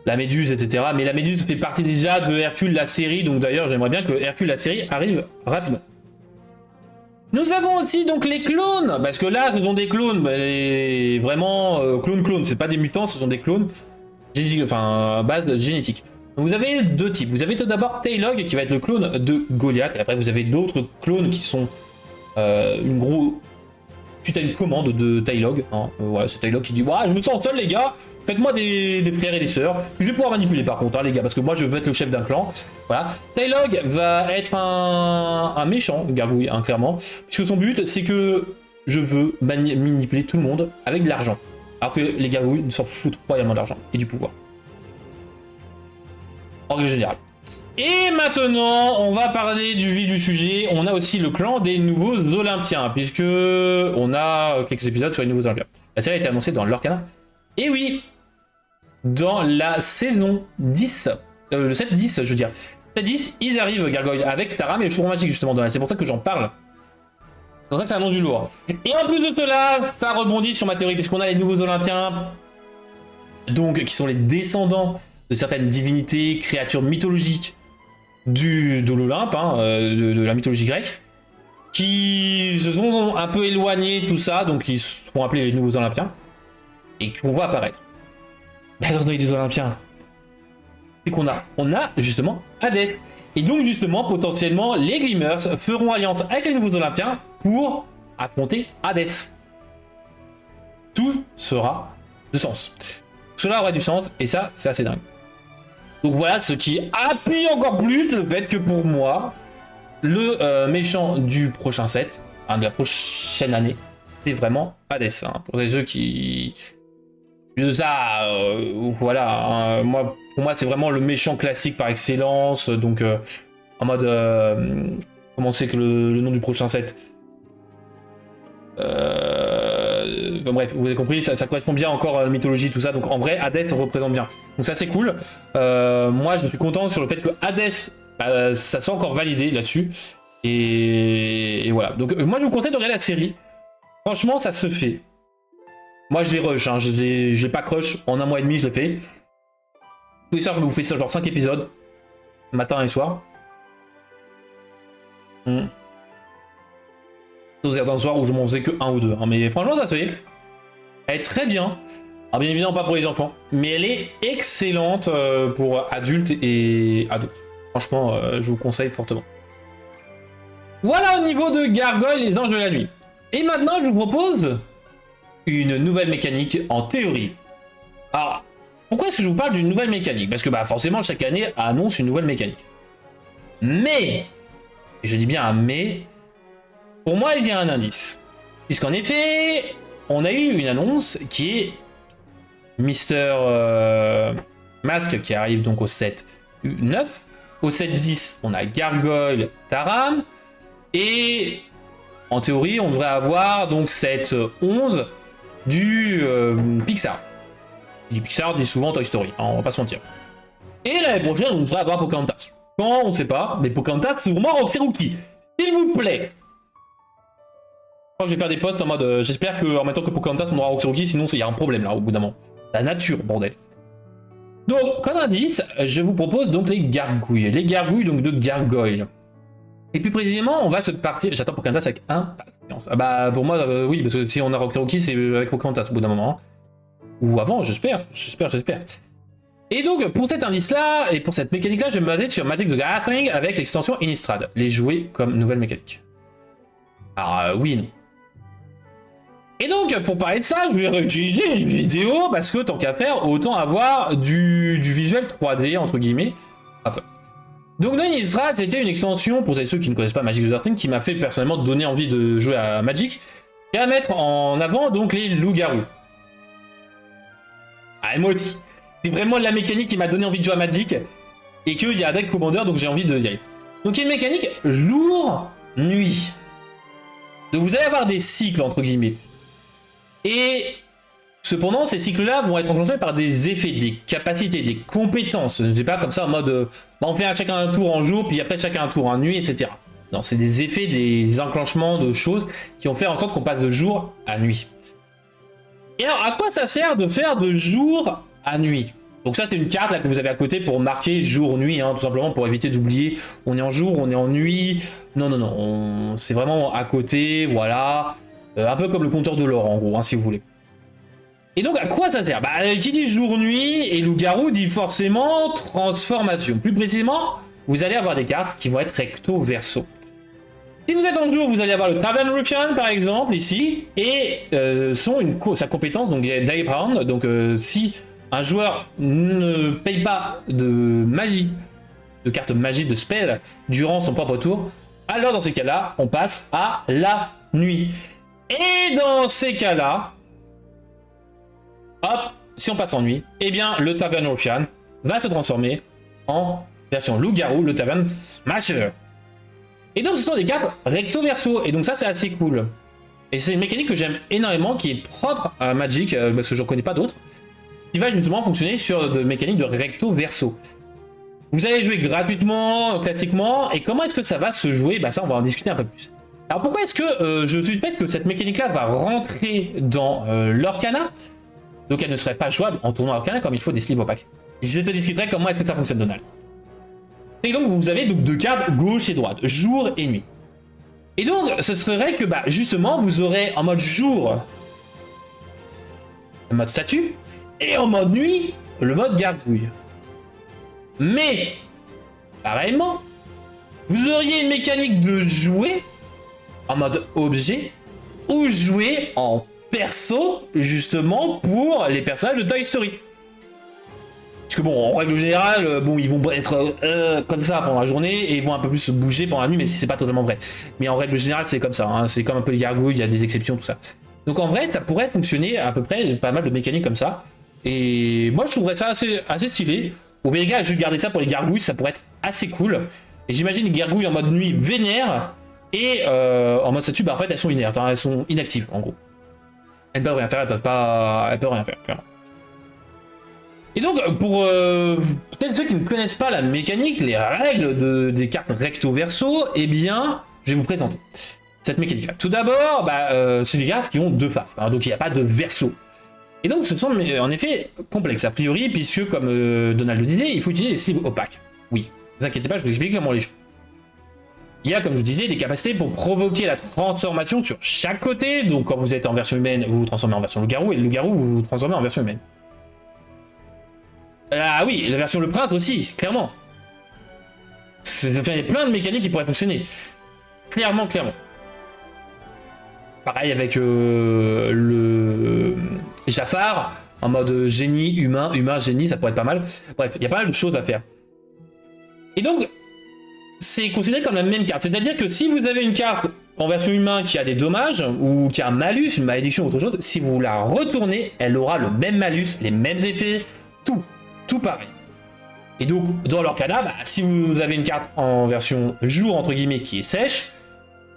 la Méduse, etc. Mais la Méduse fait partie déjà de Hercule, la série, donc d'ailleurs j'aimerais bien que Hercule, la série, arrive rapidement. Nous avons aussi donc les clones, parce que là ce sont des clones, mais vraiment clones, c'est pas des mutants, ce sont des clones génétiques, enfin base génétique. Vous avez 2 types. Vous avez tout d'abord Tailog qui va être le clone de Goliath. Et après vous avez d'autres clones qui sont une grosse... Suite à une commande de Tailog. Hein. Voilà, c'est Tailog qui dit je me sens seul les gars, faites-moi des frères et des sœurs. Je vais pouvoir manipuler par contre les gars, parce que moi je veux être le chef d'un clan. Voilà. Tailog va être un méchant gargouille, hein, clairement. Puisque son but c'est que je veux manipuler tout le monde avec de l'argent. Alors que les gargouilles s'en foutent royalement de l'argent et du pouvoir. En règle générale. Et maintenant, on va parler du vif du sujet. On a aussi le clan des nouveaux Olympiens, puisque on a quelques épisodes sur les nouveaux Olympiens. La série a été annoncée dans leur canal. Et oui, dans la saison 10, le 7-10, je veux dire. 7-10, ils arrivent, Gargoyle, avec Taram et le chevron magique, justement. C'est pour ça que j'en parle. C'est pour ça que ça annonce du lourd. Et en plus de cela, ça rebondit sur ma théorie, puisqu'on a les nouveaux Olympiens, donc qui sont les descendants de certaines divinités, créatures mythologiques de l'Olympe, hein, de la mythologie grecque, qui se sont un peu éloignés, tout ça, donc ils se font appeler les nouveaux Olympiens, et qu'on voit apparaître. Mais dans les Olympiens, c'est qu'on a, justement Hadès. Et donc justement, potentiellement, les Glimmers feront alliance avec les nouveaux Olympiens pour affronter Hadès. Tout sera de sens. Cela aura du sens, et ça, c'est assez dingue. Donc voilà, ce qui appuie encore plus le fait que pour moi, le méchant du prochain set, de la prochaine année, c'est vraiment Hadès. Hein. Pour ceux qui... Ça, voilà, hein, pour moi, c'est vraiment le méchant classique par excellence. Donc, en mode... comment c'est que le nom du prochain set bref, vous avez compris, ça correspond bien encore à la mythologie, tout ça. Donc en vrai, Hadès représente bien. Donc ça, c'est cool. Moi, je suis content sur le fait que Hadès, ça soit encore validé là-dessus. Et voilà. Donc moi, je vous conseille de regarder la série. Franchement, ça se fait. Moi, je les rush. Hein. Je l'ai pas crush. En 1 mois et demi, je l'ai fait. Tous les soirs, je vous fais ça, genre 5 épisodes. Matin et soir. Certains soirs où je m'en faisais que 1 ou 2. Hein. Mais franchement, ça se fait. Elle est très bien. Alors, bien évidemment, pas pour les enfants. Mais elle est excellente pour adultes et ados. Franchement, je vous conseille fortement. Voilà au niveau de Gargoyle, les anges de la nuit. Et maintenant, je vous propose une nouvelle mécanique en théorie. Alors, pourquoi est-ce que je vous parle d'une nouvelle mécanique? Parce que bah, forcément, chaque année annonce une nouvelle mécanique. Mais, et je dis bien un mais, pour moi, il y a un indice. Puisqu'en effet, on a eu une annonce qui est Mister Mask qui arrive donc au set 9. Au set 10, on a Gargoyle, Taram. Et en théorie, on devrait avoir donc set 11 du Pixar. Du Pixar dit souvent Toy Story, hein, on va pas se mentir. Et l'année prochaine, on devrait avoir Pocahontas. Quand, on ne sait pas, mais Pocahontas, c'est vraiment Roxy Rookie. S'il vous plaît. Je crois que je vais faire des posts en mode j'espère qu'en même temps que Pocahontas, on aura Roxy Rookie, sinon il y a un problème là au bout d'un moment. La nature, bordel. Donc, comme indice, je vous propose donc les gargouilles. Les gargouilles donc de Gargoyle. Et plus précisément, on va se partir. J'attends Pocahontas avec impatience. Ah bah, pour moi, oui, parce que si on a Roxy Rookie, c'est avec Pocahontas au bout d'un moment. Hein. Ou avant, j'espère. Et donc, pour cet indice-là, et pour cette mécanique-là, je vais me baser sur Magic the Gathering avec l'extension Innistrad. Les jouer comme nouvelle mécanique. Alors, oui et non. Et donc, pour parler de ça, je vais réutiliser une vidéo, parce que tant qu'à faire, autant avoir du visuel 3D, entre guillemets. Hop. Donc, Innistrad, c'était une extension, pour ceux qui ne connaissent pas Magic the Gathering, qui m'a fait personnellement donner envie de jouer à Magic, et à mettre en avant donc les loups-garous. Ah, et moi aussi. C'est vraiment la mécanique qui m'a donné envie de jouer à Magic, et qu'il y a un deck Commander, donc j'ai envie de y aller. Donc, il y a une mécanique jour-nuit. Donc, vous allez avoir des cycles, entre guillemets. Et cependant, ces cycles-là vont être enclenchés par des effets, des capacités, des compétences. Ce n'est pas comme ça en mode on fait chacun un tour en jour, puis après chacun un tour en nuit, etc. Non, c'est des effets, des enclenchements de choses qui vont faire en sorte qu'on passe de jour à nuit. Et alors, à quoi ça sert de faire de jour à nuit? Donc ça, c'est une carte là que vous avez à côté pour marquer jour-nuit, hein, tout simplement pour éviter d'oublier on est en jour, on est en nuit. Non, c'est vraiment à côté, voilà. Un peu comme le compteur de l'or, en gros, hein, si vous voulez. Et donc, à quoi ça sert? Bah, qui dit jour-nuit et loup-garou dit forcément transformation. Plus précisément, vous allez avoir des cartes qui vont être recto-verso. Si vous êtes en jour, vous allez avoir le Tavern Ruffian, par exemple, ici, et sa compétence, donc Day Pound. Donc, si un joueur ne paye pas de magie, de carte magie, de spell, durant son propre tour, alors dans ces cas-là, on passe à la nuit. Et dans ces cas-là, hop, si on passe en nuit, eh bien le Tavern Ruffian va se transformer en version loup-garou, le Tavern Smasher. Et donc ce sont des cartes recto-verso, et donc ça c'est assez cool. Et c'est une mécanique que j'aime énormément, qui est propre à Magic, parce que je ne connais pas d'autres, qui va justement fonctionner sur de mécaniques de recto-verso. Vous allez jouer gratuitement, classiquement, et comment est-ce que ça va se jouer? Bah ça on va en discuter un peu plus. Alors pourquoi est-ce que je suspecte que cette mécanique-là va rentrer dans l'Orcana? Donc elle ne serait pas jouable en tournoi Arcana comme il faut des sleeves opaques. Je te discuterai comment est-ce que ça fonctionne, Donald. Et donc vous avez donc 2 cartes gauche et droite, jour et nuit. Et donc ce serait que bah justement vous aurez en mode jour le mode statue et en mode nuit le mode gargouille. Mais pareillement, vous auriez une mécanique de jouer en mode objet ou jouer en perso justement pour les personnages de Toy Story. Parce que bon, en règle générale, bon, ils vont être comme ça pendant la journée et ils vont un peu plus se bouger pendant la nuit, même si c'est pas totalement vrai. Mais en règle générale, c'est comme ça. Hein. C'est comme un peu les gargouilles, il y a des exceptions, tout ça. Donc en vrai, ça pourrait fonctionner à peu près pas mal de mécaniques comme ça. Et moi, je trouverais ça assez stylé. Ou bien les gars, je vais garder ça pour les gargouilles, ça pourrait être assez cool. Et j'imagine les gargouilles en mode nuit vénère et en mode statue, bah en fait, elles sont inertes, hein, elles sont inactives en gros. Elles peuvent rien faire, elles peuvent rien faire, clairement. Et donc, pour peut-être ceux qui ne connaissent pas la mécanique, les règles des cartes recto-verso, eh bien, je vais vous présenter cette mécanique-là. Tout d'abord, bah, c'est des cartes qui ont 2 faces, hein, donc il n'y a pas de verso. Et donc, ce sont en effet complexes, a priori, puisque, comme Donald le disait, il faut utiliser des sleeves opaques. Oui, ne vous inquiétez pas, je vous explique comment les joue. Il y a, comme je vous disais, des capacités pour provoquer la transformation sur chaque côté. Donc, quand vous êtes en version humaine, vous vous transformez en version loup-garou, et le loup-garou, vous vous transformez en version humaine. Ah oui, la version le prince aussi, clairement. Il y a plein de mécaniques qui pourraient fonctionner. Clairement. Pareil avec le Jafar, en mode génie, humain, génie, ça pourrait être pas mal. Bref, il y a pas mal de choses à faire. Et donc, c'est considéré comme la même carte. C'est-à-dire que si vous avez une carte en version humain qui a des dommages, ou qui a un malus, une malédiction ou autre chose, si vous la retournez, elle aura le même malus, les mêmes effets, tout pareil. Et donc, dans l'Orcana, bah, si vous avez une carte en version jour, entre guillemets, qui est sèche,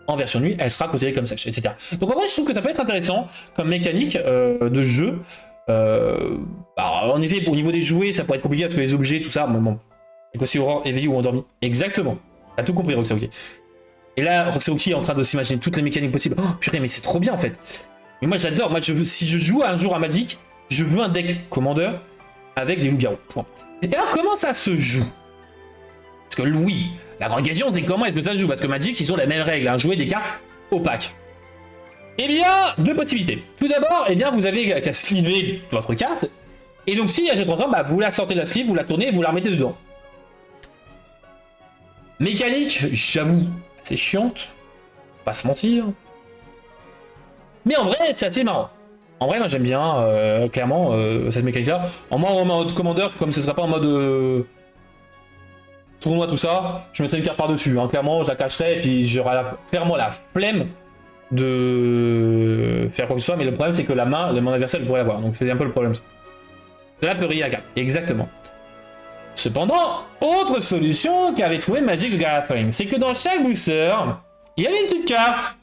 en version nuit, elle sera considérée comme sèche, etc. Donc en vrai, je trouve que ça peut être intéressant comme mécanique de jeu. Alors, en effet, au niveau des jouets, ça pourrait être compliqué parce que les objets, tout ça, bon. Et aussi aurore, éveillé ou endormi. Exactement. T'as tout compris, Roxaoki. Et là, Roxaoki est en train de s'imaginer toutes les mécaniques possibles. Oh purée, mais c'est trop bien en fait. Mais moi j'adore. Moi, si je joue un jour à Magic, je veux un deck Commander avec des loups-garous. Point. Et alors, comment ça se joue? Parce que oui, la grande question c'est comment est-ce que ça se joue? Parce que Magic, ils ont les mêmes règles, hein, jouer des cartes opaques. Eh bien, 2 possibilités. Tout d'abord, eh bien, vous avez qu'à sliver votre carte. Et donc, si elle se transforme, bah, vous la sortez de la sleeve, vous la tournez et vous la remettez dedans. Mécanique, j'avoue, c'est chiante. Pas se mentir. Mais en vrai, c'est assez marrant. En vrai, moi j'aime bien, clairement, cette mécanique-là. En mode commandeur, comme ce serait pas en mode tournoi, tout ça, je mettrais une carte par-dessus. Hein. Clairement, je la cacherais et puis j'aurai clairement la flemme de faire quoi que ce soit. Mais le problème, c'est que la main de mon adversaire pourrait l'avoir. Donc c'est un peu le problème. Cela peut rayer la carte. Exactement. Cependant, autre solution qu'avait trouvé Magic the Gathering, c'est que dans chaque booster, il y avait une petite carte.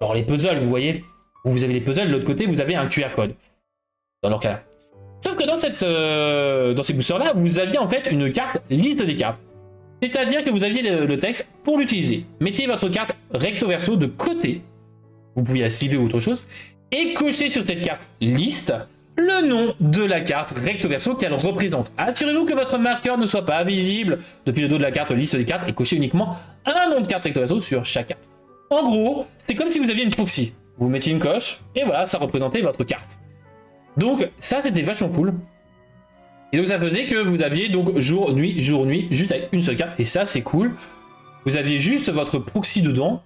Alors les puzzles, vous voyez, où vous avez les puzzles, de l'autre côté, vous avez un QR code. Dans leur cas. Sauf que dans ces boosters-là, vous aviez en fait une carte liste des cartes. C'est-à-dire que vous aviez le texte pour l'utiliser. Mettez votre carte recto-verso de côté. Vous pouviez la sliver ou autre chose. Et cochez sur cette carte liste le nom de la carte recto-verso qu'elle représente. Assurez-vous que votre marqueur ne soit pas visible depuis le dos de la carte liste des cartes et cochez uniquement un nom de carte recto-verso sur chaque carte. En gros, c'est comme si vous aviez une proxy. Vous mettiez une coche et voilà, ça représentait votre carte. Donc ça, c'était vachement cool. Et donc ça faisait que vous aviez donc jour, nuit, juste avec une seule carte. Et ça, c'est cool. Vous aviez juste votre proxy dedans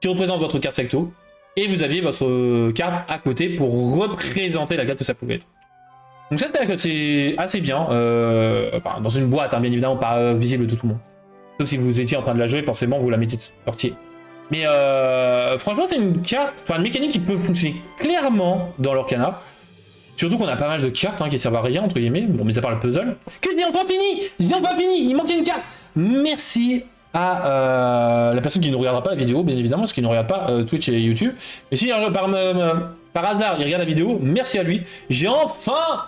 qui représente votre carte recto. Et vous aviez votre carte à côté pour représenter la carte que ça pouvait être. Donc ça, c'est assez bien. Enfin, dans une boîte, hein, bien évidemment, pas visible de tout le monde. Sauf si vous étiez en train de la jouer, forcément, vous la mettez de sortie. Mais franchement, c'est une carte, enfin une mécanique qui peut fonctionner clairement dans l'Orcana. Surtout qu'on a pas mal de cartes qui servent à rien, entre guillemets. Bon, mais à part le puzzle. Que j'ai enfin fini! J'ai enfin fini! Il manquait une carte! Merci à la personne qui ne regardera pas la vidéo, bien évidemment, parce qu'il ne regarde pas Twitch et YouTube. Mais si par hasard il regarde la vidéo, merci à lui. J'ai enfin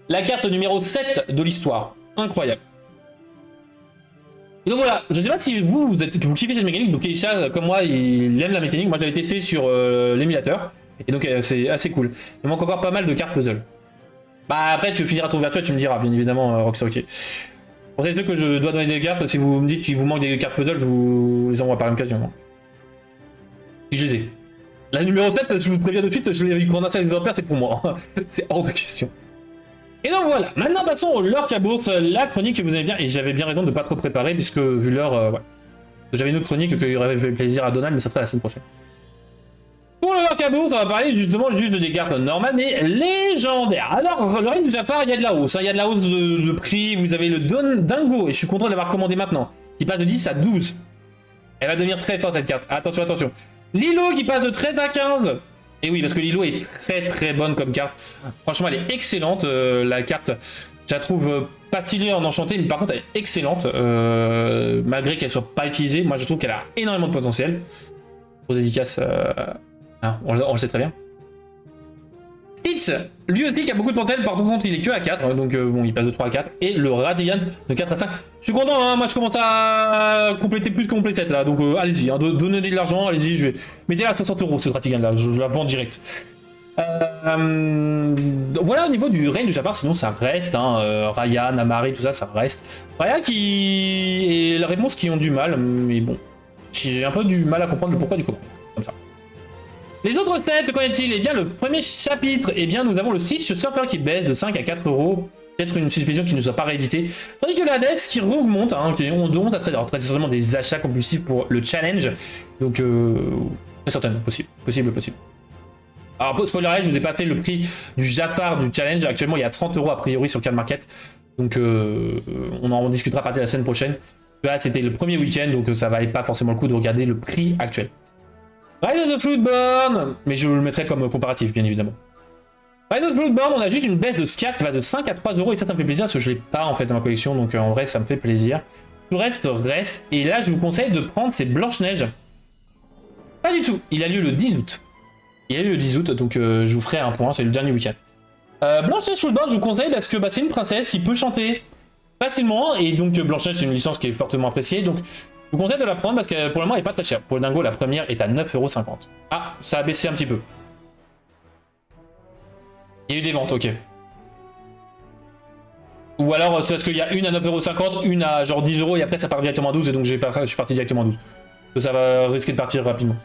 la carte numéro 7 de l'histoire. Incroyable. Et donc voilà, je sais pas si vous kiffez cette mécanique, donc Keisha, comme moi, il aime la mécanique. Moi, j'avais testé sur l'émulateur, et donc c'est assez cool. Il manque encore pas mal de cartes puzzle. Bah après, tu finiras ton virtuel, tu me diras, bien évidemment, Rockstar, ok. Pour ceux que je dois donner des cartes, si vous me dites qu'il vous manque des cartes puzzle, je vous les envoie par occasion. Si je les ai. La numéro 7, je vous préviens de suite, je l'ai eu condensé à exemplaires, c'est pour moi. C'est hors de question. Et donc voilà, maintenant passons au Lore Tia Bourse, la chronique que vous aimez bien, et j'avais bien raison de ne pas trop préparer, puisque vu l'heure, ouais. J'avais une autre chronique qui aurait fait plaisir à Donald, mais ça sera la semaine prochaine. Pour le Lore Tia Bourse, on va parler justement juste des cartes normales, mais légendaires. Alors, le règne du Jafar, il y a de la hausse, il y a de la hausse de prix, vous avez le Dingo, et je suis content de l'avoir commandé maintenant, qui passe de 10 à 12. Elle va devenir très forte cette carte, attention, attention. Lilo qui passe de 13 à 15. Et oui, parce que Lilo est très très bonne comme carte. Franchement, elle est excellente, la carte. Je la trouve pas stylée en enchanté, mais par contre, elle est excellente. Malgré qu'elle soit pas utilisée, moi je trouve qu'elle a énormément de potentiel. Grosse dédicace, hein, on le sait très bien. Stitch, lui aussi qui a beaucoup de potentiel, par contre il est que à 4, donc bon, il passe de 3 à 4. Et le Ratigan de 4 à 5. Je suis content, hein, moi je commence à compléter plus que mon playset là, donc allez-y, hein, donnez de l'argent, allez-y, je vais... Mettez-la à 60 € ce Ratigan là, je la vends direct. Voilà au niveau du règne du Jafar, sinon ça reste, hein, Raya, Namari, tout ça, ça reste. Raya qui est la réponse qui ont du mal, mais bon, j'ai un peu du mal à comprendre le pourquoi du comment, comme ça. Les autres sets, qu'en est-il? Eh bien, le premier chapitre, eh bien, nous avons le Stitch Surfer qui baisse de 5 à 4 €. Peut-être une suspicion qui ne nous a pas réédité. Tandis que la Hades qui remonte, hein, qui on à trader. Alors, très certainement des achats compulsifs pour le challenge. Donc, très certainement, possible. Alors, spoiler, je vous ai pas fait le prix du Jafar du challenge. Actuellement, il y a 30 € a priori sur Card Market. Donc, on en discutera à partir de la semaine prochaine. Là, c'était le premier week-end, donc ça valait pas forcément le coup de regarder le prix actuel. Rise of the Floodborn, mais je le mettrai comme comparatif, bien évidemment. Rise of the Floodborn, on a juste une baisse de SCAT qui va de 5 à 3 €, et ça me fait plaisir, parce que je l'ai pas en fait dans ma collection, donc en vrai, ça me fait plaisir. Tout le reste reste, et là, je vous conseille de prendre ces Blanche-Neige. Pas du tout, il a lieu le 10 août. Donc je vous ferai un point, c'est le dernier week-end. Blanche-Neige Floodborn, je vous conseille parce que c'est une princesse qui peut chanter facilement, et donc Blanche-Neige, c'est une licence qui est fortement appréciée, donc... Je vous conseille de la prendre parce que pour le moment elle est pas très chère. Pour le dingo, la première est à 9,50 €. Ah, ça a baissé un petit peu. Il y a eu des ventes, ok. Ou alors c'est parce qu'il y a une à 9,50 €, une à genre 10 € et après ça part directement à 12 et donc je suis parti directement à 12. Donc ça va risquer de partir rapidement.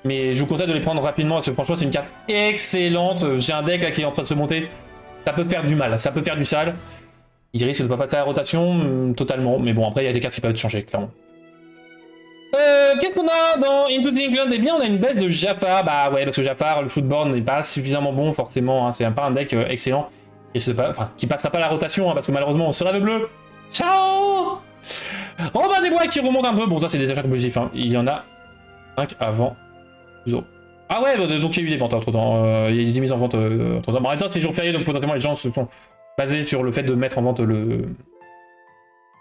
Mais je vous conseille de les prendre rapidement parce que franchement c'est une carte excellente. J'ai un deck là qui est en train de se monter. Ça peut faire du mal, ça peut faire du sale. Il risque de ne pas passer à la rotation, totalement. Mais bon, après, il y a des cartes qui peuvent changer, clairement. Qu'est-ce qu'on a dans Into the England? Eh bien, on a une baisse de Jafar. Bah ouais, parce que Jafar, le Floodborn n'est pas suffisamment bon, forcément. Hein. C'est pas un deck excellent. Et qui passera pas à la rotation, hein, parce que malheureusement, on se rêve bleu. Ciao! Robin des Bois qui remonte un peu. Bon, ça, c'est des achats compulsifs. Hein. Il y en a 5 avant. 12 €. Ah ouais, donc il y a eu des ventes entre temps. Il y a eu des mises en vente entre temps. Bon, en même temps, c'est jour férié, donc potentiellement, les gens se font... basé sur le fait de mettre en vente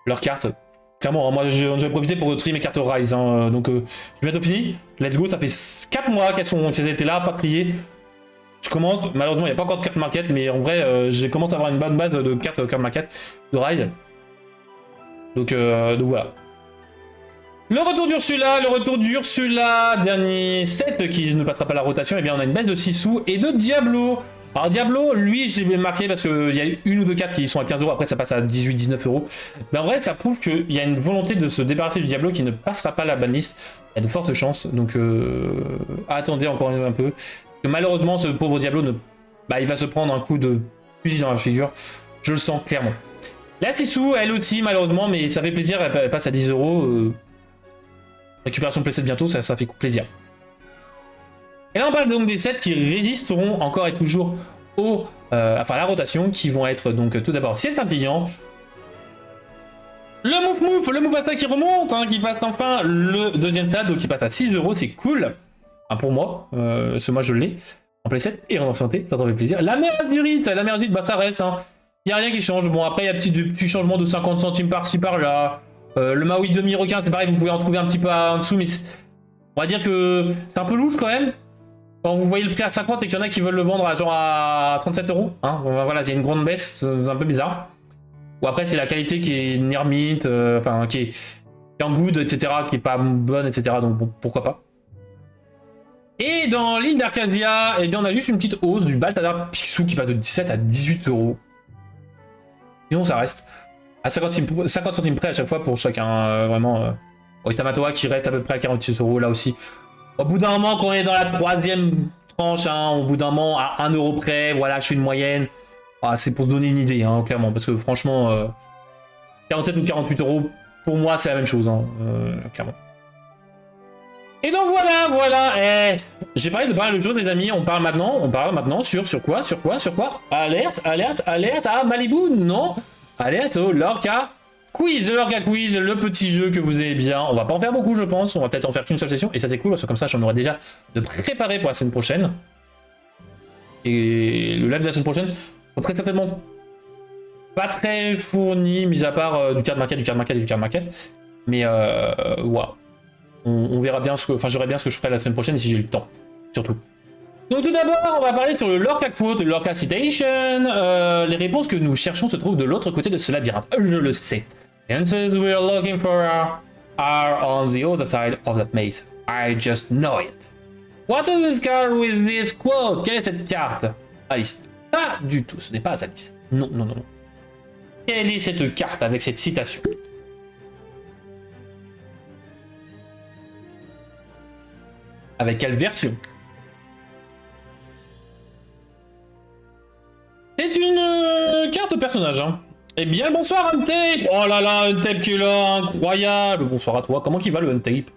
leurs cartes. Clairement, hein, moi j'ai profité pour trier mes cartes Rise, hein, donc je vais bientôt fini. Let's go, ça fait 4 mois qu'elles étaient là, pas triées. Je commence, malheureusement il n'y a pas encore de carte market, mais en vrai j'ai commencé à avoir une bonne base de cartes carte market de Rise. Donc voilà. Le retour d'Ursula, dernier set qui ne passera pas la rotation, et bien on a une baisse de 6 sous et de Diablo. Alors Diablo, lui, je l'ai marqué parce qu'il y a une ou deux cartes qui sont à 15 €, après ça passe à 18-19 €. Mais en vrai, ça prouve qu'il y a une volonté de se débarrasser du Diablo qui ne passera pas la banlist. Il y a de fortes chances, donc attendez encore un peu. Que malheureusement, ce pauvre Diablo, il va se prendre un coup de fusil dans la figure. Je le sens clairement. La Sissou, elle aussi, malheureusement, mais ça fait plaisir, elle passe à 10 €. Récupération playset bientôt, ça fait plaisir. Et là on parle donc des sets qui résisteront encore et toujours à la rotation, qui vont être donc tout d'abord Ciel Scintillant, le Mufasa qui remonte, hein, qui passe enfin le deuxième stade, donc qui passe à 6 €, c'est cool. Enfin, pour moi, ce moi je l'ai. playset et en enchanté, ça t'en fait plaisir. La mer Azurite, bah ça reste, hein. Y a rien qui change. Bon, après, il y a des petits changements de 50 centimes par-ci par-là. Le Maui demi-requin, c'est pareil, vous pouvez en trouver un petit peu en dessous, mais on va dire que c'est un peu louche quand même. Quand vous voyez le prix à 50 et qu'il y en a qui veulent le vendre à genre à 37 €, hein, voilà, il y a une grande baisse, c'est un peu bizarre. Ou après, c'est la qualité qui est near mint, enfin, qui est en good, etc., qui est pas bonne, etc., donc bon, pourquoi pas. Et dans l'île d'Arcadia, eh bien, on a juste une petite hausse du Balthazar Picsou qui passe de 17 à 18 €. Sinon, ça reste à 50 centimes près à chaque fois pour chacun, vraiment. Tamatoa qui reste à peu près à 46 € là aussi. Au bout d'un moment, quand on est dans la troisième tranche, hein, au bout d'un moment, à 1 € près, voilà, je fais une moyenne. Ah, c'est pour se donner une idée, hein, clairement, parce que franchement, 47 ou 48 €, pour moi, c'est la même chose, hein, clairement. Et donc voilà, j'ai parlé de pas mal de choses, les amis. On parle maintenant sur quoi. Alerte à Malibu, non. Alerte au Lorca Quiz, le petit jeu que vous aimez bien. On va pas en faire beaucoup, je pense. On va peut-être en faire qu'une seule session. Et ça, c'est cool, parce que comme ça, j'en aurai déjà de préparer pour la semaine prochaine. Et le live de la semaine prochaine sera très certainement pas très fourni, mis à part du card market. Mais waouh. On verra bien j'aurai bien ce que je ferai la semaine prochaine si j'ai le temps, surtout. Donc tout d'abord, on va parler sur le Lorca Quote, le Lorca Citation. Les réponses que nous cherchons se trouvent de l'autre côté de ce labyrinthe. Je le sais. The answers we're looking for are on the other side of that maze. I just know it. What is this card with this quote? Quelle est cette carte? Alice. Pas du tout, ce n'est pas Alice. Non. Quelle est cette carte avec cette citation? Avec quelle version? C'est une carte personnage, hein. Eh bien, bonsoir Untape. Oh là là, Untape qui est là, incroyable. Bonsoir à toi, comment qu'il va le Untape?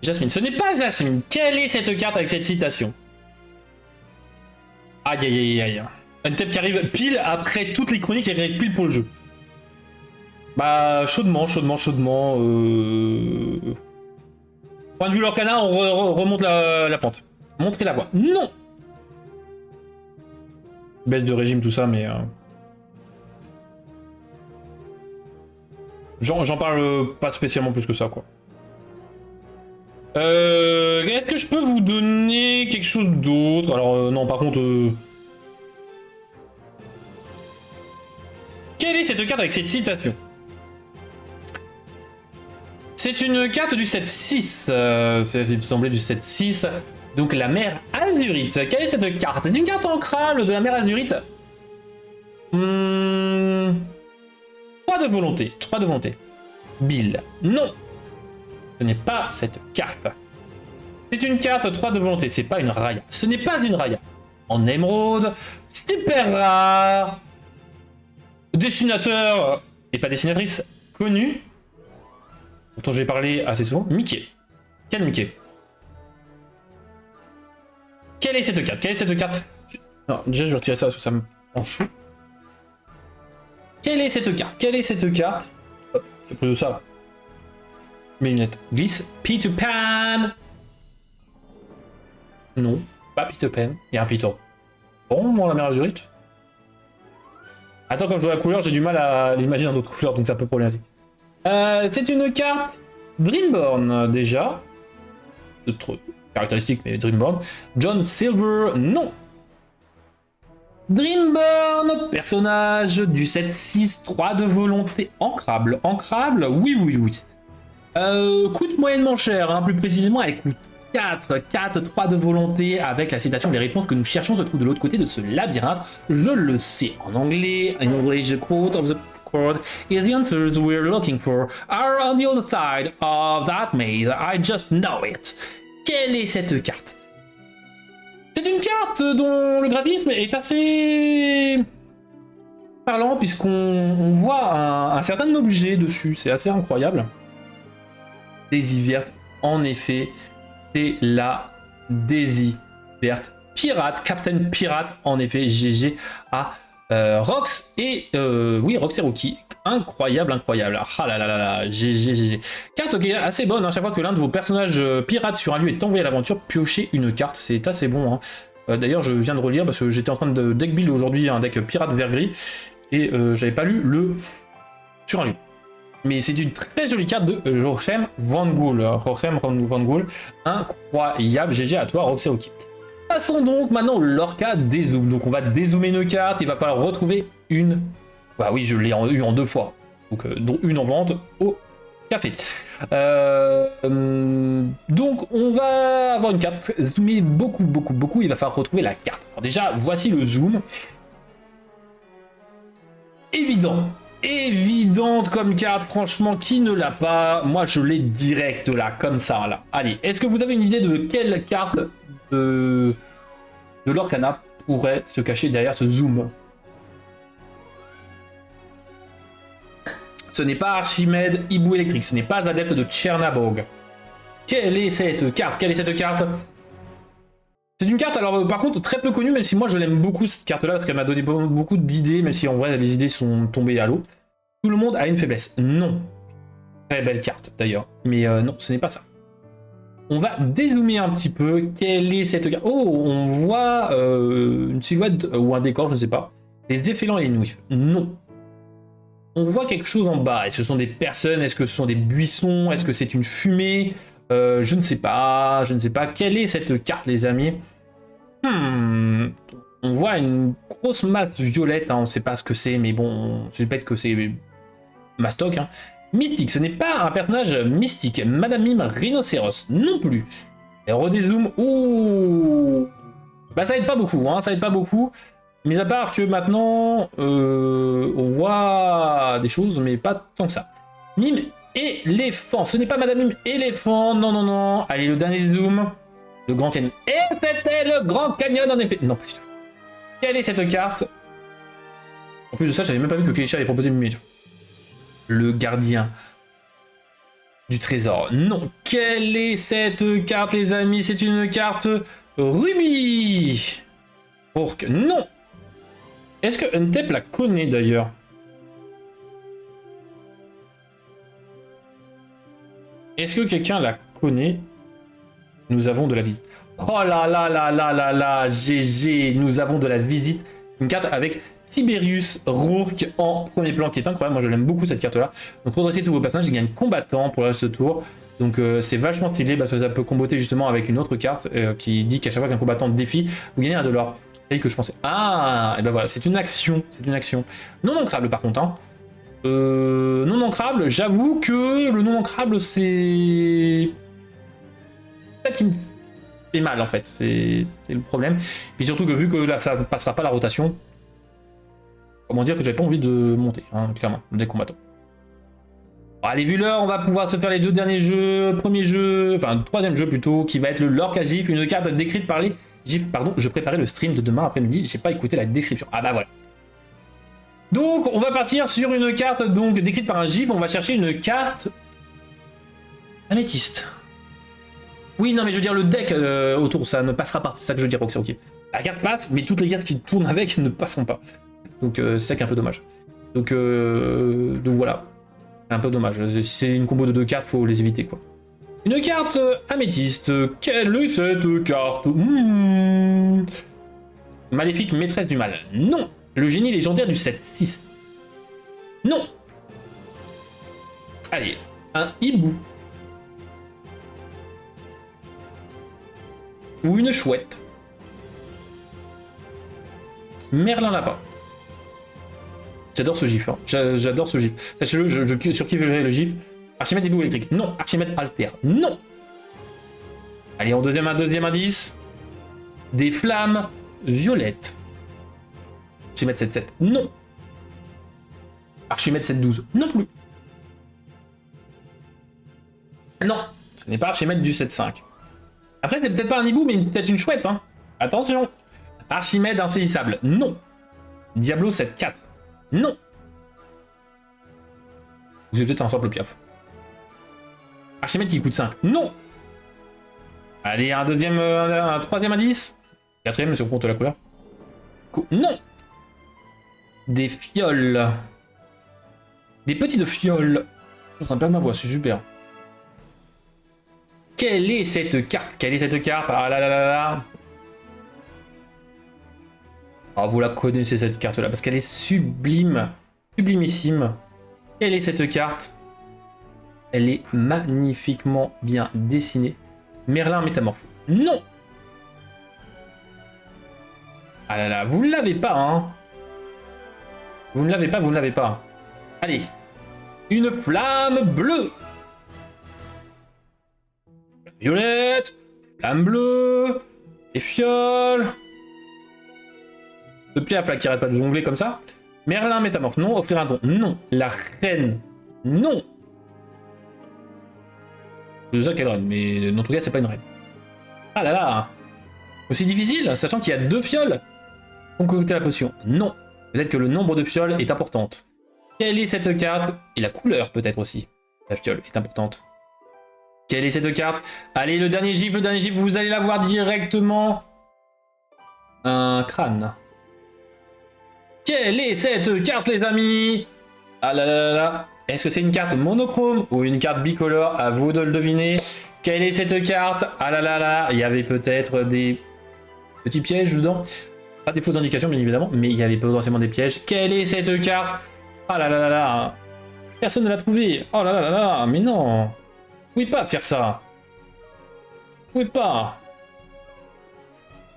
Jasmine, ce n'est pas Jasmine. Quelle est cette carte avec cette citation? Aïe. Untape qui arrive pile après toutes les chroniques et arrive pile pour le jeu. Bah, chaudement. Point de vue Lorcana, on remonte la pente. Montrez la voie. Non. Baisse de régime, tout ça, mais... J'en parle pas spécialement plus que ça, quoi. Est-ce que je peux vous donner quelque chose d'autre? Alors, non, par contre... Quelle est cette carte avec cette citation? C'est une carte du 7-6, il me semblait du 7-6, donc la mer Azurite. Quelle est cette carte? C'est une carte ancrable de la mer Azurite. 3 de volonté. Bill. Non. Ce n'est pas cette carte. C'est une carte 3 de volonté, c'est pas une Raya. Ce n'est pas une Raya. En émeraude, super rare. Dessinateur, et pas dessinatrice, connu. Dont j'ai parlé assez souvent, Mickey. Quel Mickey? Quelle est cette carte? Non, déjà je vais retirer ça parce que ça me en chou. Quelle est cette carte? Hop, c'est plus de ça. Mes lunettes. Glisse. Peter Pan. Non, pas Peter Pan. Il y a un Peter. Bon, la mer Azurite. Attends, comme je vois la couleur, j'ai du mal à l'imaginer dans d'autres couleurs, donc c'est un peu problématique. C'est une carte Dreamborn déjà. D'autres caractéristiques, mais Dreamborn. John Silver, non. Dreamborn, personnage du 7-6, 3 de volonté, ancrable, oui. Coûte moyennement cher, hein, plus précisément, elle coûte 4, 3 de volonté, avec la citation, les réponses que nous cherchons se trouvent de l'autre côté de ce labyrinthe. Je le sais en anglais, in English, quote of the is the answers we're looking for are on the other side of that maze. I just know it. Quelle est cette carte? C'est une carte dont le graphisme est assez parlant puisqu'on voit un certain objet dessus. C'est assez incroyable. Daisy verte, en effet, c'est la Daisy verte pirate, Captain Pirate, en effet, GG à Rox et... oui, Rox et Rookie. Incroyable, incroyable. Ah là là là là, GG, GG. Carte ok, assez bonne, hein. Chaque fois que l'un de vos personnages pirates sur un lieu est envoyé à l'aventure, piochez une carte, c'est assez bon. Hein. D'ailleurs, je viens de relire parce que j'étais en train de deck build aujourd'hui un deck pirate vert gris et j'avais pas lu le sur un lieu. Mais c'est une très jolie carte de Rochem Van Gool. Rochem Van Gool, incroyable. GG à toi, Rox et Rookie. Passons donc maintenant au Lorca dézoom. Donc on va dézoomer une carte, il va falloir retrouver une... Bah oui, je l'ai eu en 2 fois. Donc dont une en vente au café. Donc on va avoir une carte zoomer beaucoup. Il va falloir retrouver la carte. Alors déjà, voici le zoom. Évidente comme carte, franchement, qui ne l'a pas? Moi, je l'ai direct là, comme ça, là. Allez, est-ce que vous avez une idée de quelle carte de l'Orcana pourrait se cacher derrière ce zoom? Ce n'est pas Archimède Hibou électrique, ce n'est pas Adepte de Tchernaborg. Quelle est cette carte? C'est une carte, alors par contre, très peu connue, même si moi je l'aime beaucoup cette carte-là, parce qu'elle m'a donné beaucoup d'idées, même si en vrai les idées sont tombées à l'eau. Tout le monde a une faiblesse. Non. Très belle carte d'ailleurs. Mais non, ce n'est pas ça. On va dézoomer un petit peu. Quelle est cette carte? Oh, on voit une silhouette ou un décor, je ne sais pas. Les effélants et les nouifs. Non. On voit quelque chose en bas. Est-ce que ce sont des personnes? Est-ce que ce sont des buissons? Est-ce que c'est une fumée? Je ne sais pas. Quelle est cette carte, les amis? On voit une grosse masse violette. Hein. On ne sait pas ce que c'est, mais bon, je répète que c'est Mastoc. Hein. Mystique, ce n'est pas un personnage mystique. Madame Mime Rhinocéros, non plus. Et redézoom. Ouh. Bah ça aide pas beaucoup. Hein. Ça aide pas beaucoup. Mis à part que maintenant, on voit des choses, mais pas tant que ça. Mime éléphant. Ce n'est pas Madame Mime éléphant. Non. Allez, le dernier zoom. Le Grand Canyon. Et c'était le Grand Canyon, en effet. Non, pas du tout. Quelle est cette carte? En plus de ça, j'avais même pas vu que Keisha avait proposé Mime. Le gardien du trésor. Non. Quelle est cette carte, les amis? C'est une carte rubis. Orc. Non. Est-ce que Untep la connaît d'ailleurs? Est-ce que quelqu'un la connaît? Nous avons de la visite. Oh là là là là là là, GG, nous avons de la visite. Une carte avec Tiberius Rourke en premier plan, qui est incroyable. Moi, je l'aime beaucoup cette carte-là. Donc, redresser tous vos personnages, il gagne combattant pour le reste de ce tour. Donc, c'est vachement stylé parce que ça peut comboter justement avec une autre carte qui dit qu'à chaque fois qu'un combattant défie, vous gagnez 1 $. Et que je pensais. Ah, et ben voilà, c'est une action. Non ancrable par contre. Hein. Non ancrable, j'avoue que le non ancrable, c'est ça qui me fait mal en fait. C'est le problème. Puis surtout que vu que là, ça ne passera pas la rotation, comment dire que j'avais pas envie de monter, hein, clairement, des combattants. Bon, allez, vu l'heure, on va pouvoir se faire les 2 derniers jeux. Premier jeu, enfin, 3e jeu plutôt, qui va être le Lorca GIF, une carte décrite par les GIF. Pardon, je préparais le stream de demain après-midi, j'ai pas écouté la description. Ah bah voilà. Donc, on va partir sur une carte donc décrite par un GIF. On va chercher une carte améthyste. Oui, non, mais je veux dire, le deck autour, ça ne passera pas. C'est ça que je veux dire, Rox, ok. La carte passe, mais toutes les cartes qui tournent avec ne passeront pas. Donc, c'est ça qui est un peu dommage. Donc voilà. C'est un peu dommage. Si c'est une combo de 2 cartes, faut les éviter, quoi. Une carte améthyste. Quelle est cette carte? Maléfique maîtresse du mal. Non. Le génie légendaire du 7-6. Non. Allez. Un hibou. Ou une chouette. Merlin lapin. J'adore ce gif. Hein. J'adore ce gif. Sachez-le, je surkiffe le gif. Archimède hibou électrique. Non. Archimède alter. Non. Allez, en deuxième indice. Des flammes violettes. Archimède 7-7. Non. Archimède 7-12. Non plus. Non. Ce n'est pas Archimède du 7-5. Après, c'est peut-être pas un hibou, mais peut-être une chouette. Hein. Attention. Archimède insaisissable. Non. Diablo 7-4. Non. J'ai peut-être un simple piaf. Archimède qui coûte 5. Non. Allez, un deuxième, un troisième indice. 4ème, si on compte la couleur. Non. Des fioles. Des petites fioles. Je suis en train de perdre ma voix, c'est super. Quelle est cette carte? Quelle est cette carte? Ah là là là là. Ah, vous la connaissez cette carte-là, parce qu'elle est sublime. Sublimissime. Quelle est cette carte? Elle est magnifiquement bien dessinée. Merlin métamorphe. Non! Ah là là, vous ne l'avez pas, hein? Vous ne l'avez pas, vous ne l'avez pas. Allez. Une flamme bleue! Violette! Flamme bleue! Et fioles! Ce piaf là qui arrête pas de jongler comme ça. Merlin métamorphe. Non. Offrir un don. Non. La reine. Non. Je sais quelle reine, mais en tout cas, c'est pas une reine. Ah là là. Aussi difficile, sachant qu'il y a 2 fioles. Concocter la potion. Non. Peut-être que le nombre de fioles est importante. Quelle est cette carte? Et la couleur, peut-être aussi. La fiole est importante. Quelle est cette carte? Allez, le dernier gif, vous allez la voir directement. Un crâne. Quelle est cette carte, les amis? Ah là là là là. Est-ce que c'est une carte monochrome ou une carte bicolore? À vous de le deviner. Quelle est cette carte? Ah là là là. Il y avait peut-être des petits pièges dedans. Pas des fausses indications, bien évidemment, mais il y avait potentiellement des pièges. Quelle est cette carte? Ah là là là là. Personne ne l'a trouvé. Oh là là là là. Mais non. Vous pouvez pas faire ça. Vous pouvez pas.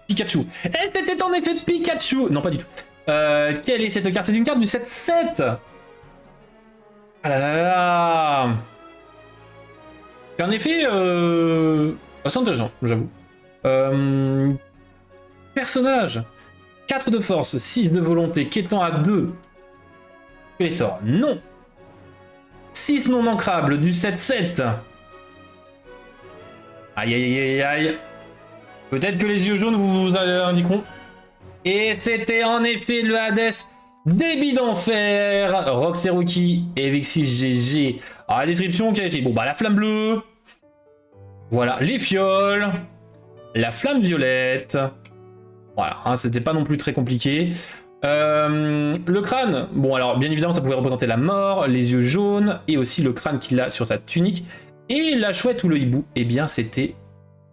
Pikachu. Et c'était en effet Pikachu. Non, pas du tout. Quelle est cette carte? C'est une carte du 7-7. Ah là là là. C'est en effet assez intéressant, j'avoue. Personnage. 4 de force, 6 de volonté, quêtant à 2. Skeletor, non. 6 non ancrables du 7-7. Aïe aïe aïe aïe. Peut-être que les yeux jaunes vous indiqueront. Et c'était en effet le Hades débit d'enfer. Roxeruki et Vixis GG. Alors la description qui a été. Bon bah la flamme bleue. Voilà, les fioles. La flamme violette. Voilà, hein, c'était pas non plus très compliqué. Le crâne, bon alors bien évidemment ça pouvait représenter la mort, les yeux jaunes, et aussi le crâne qu'il a sur sa tunique. Et la chouette ou le hibou, eh bien c'était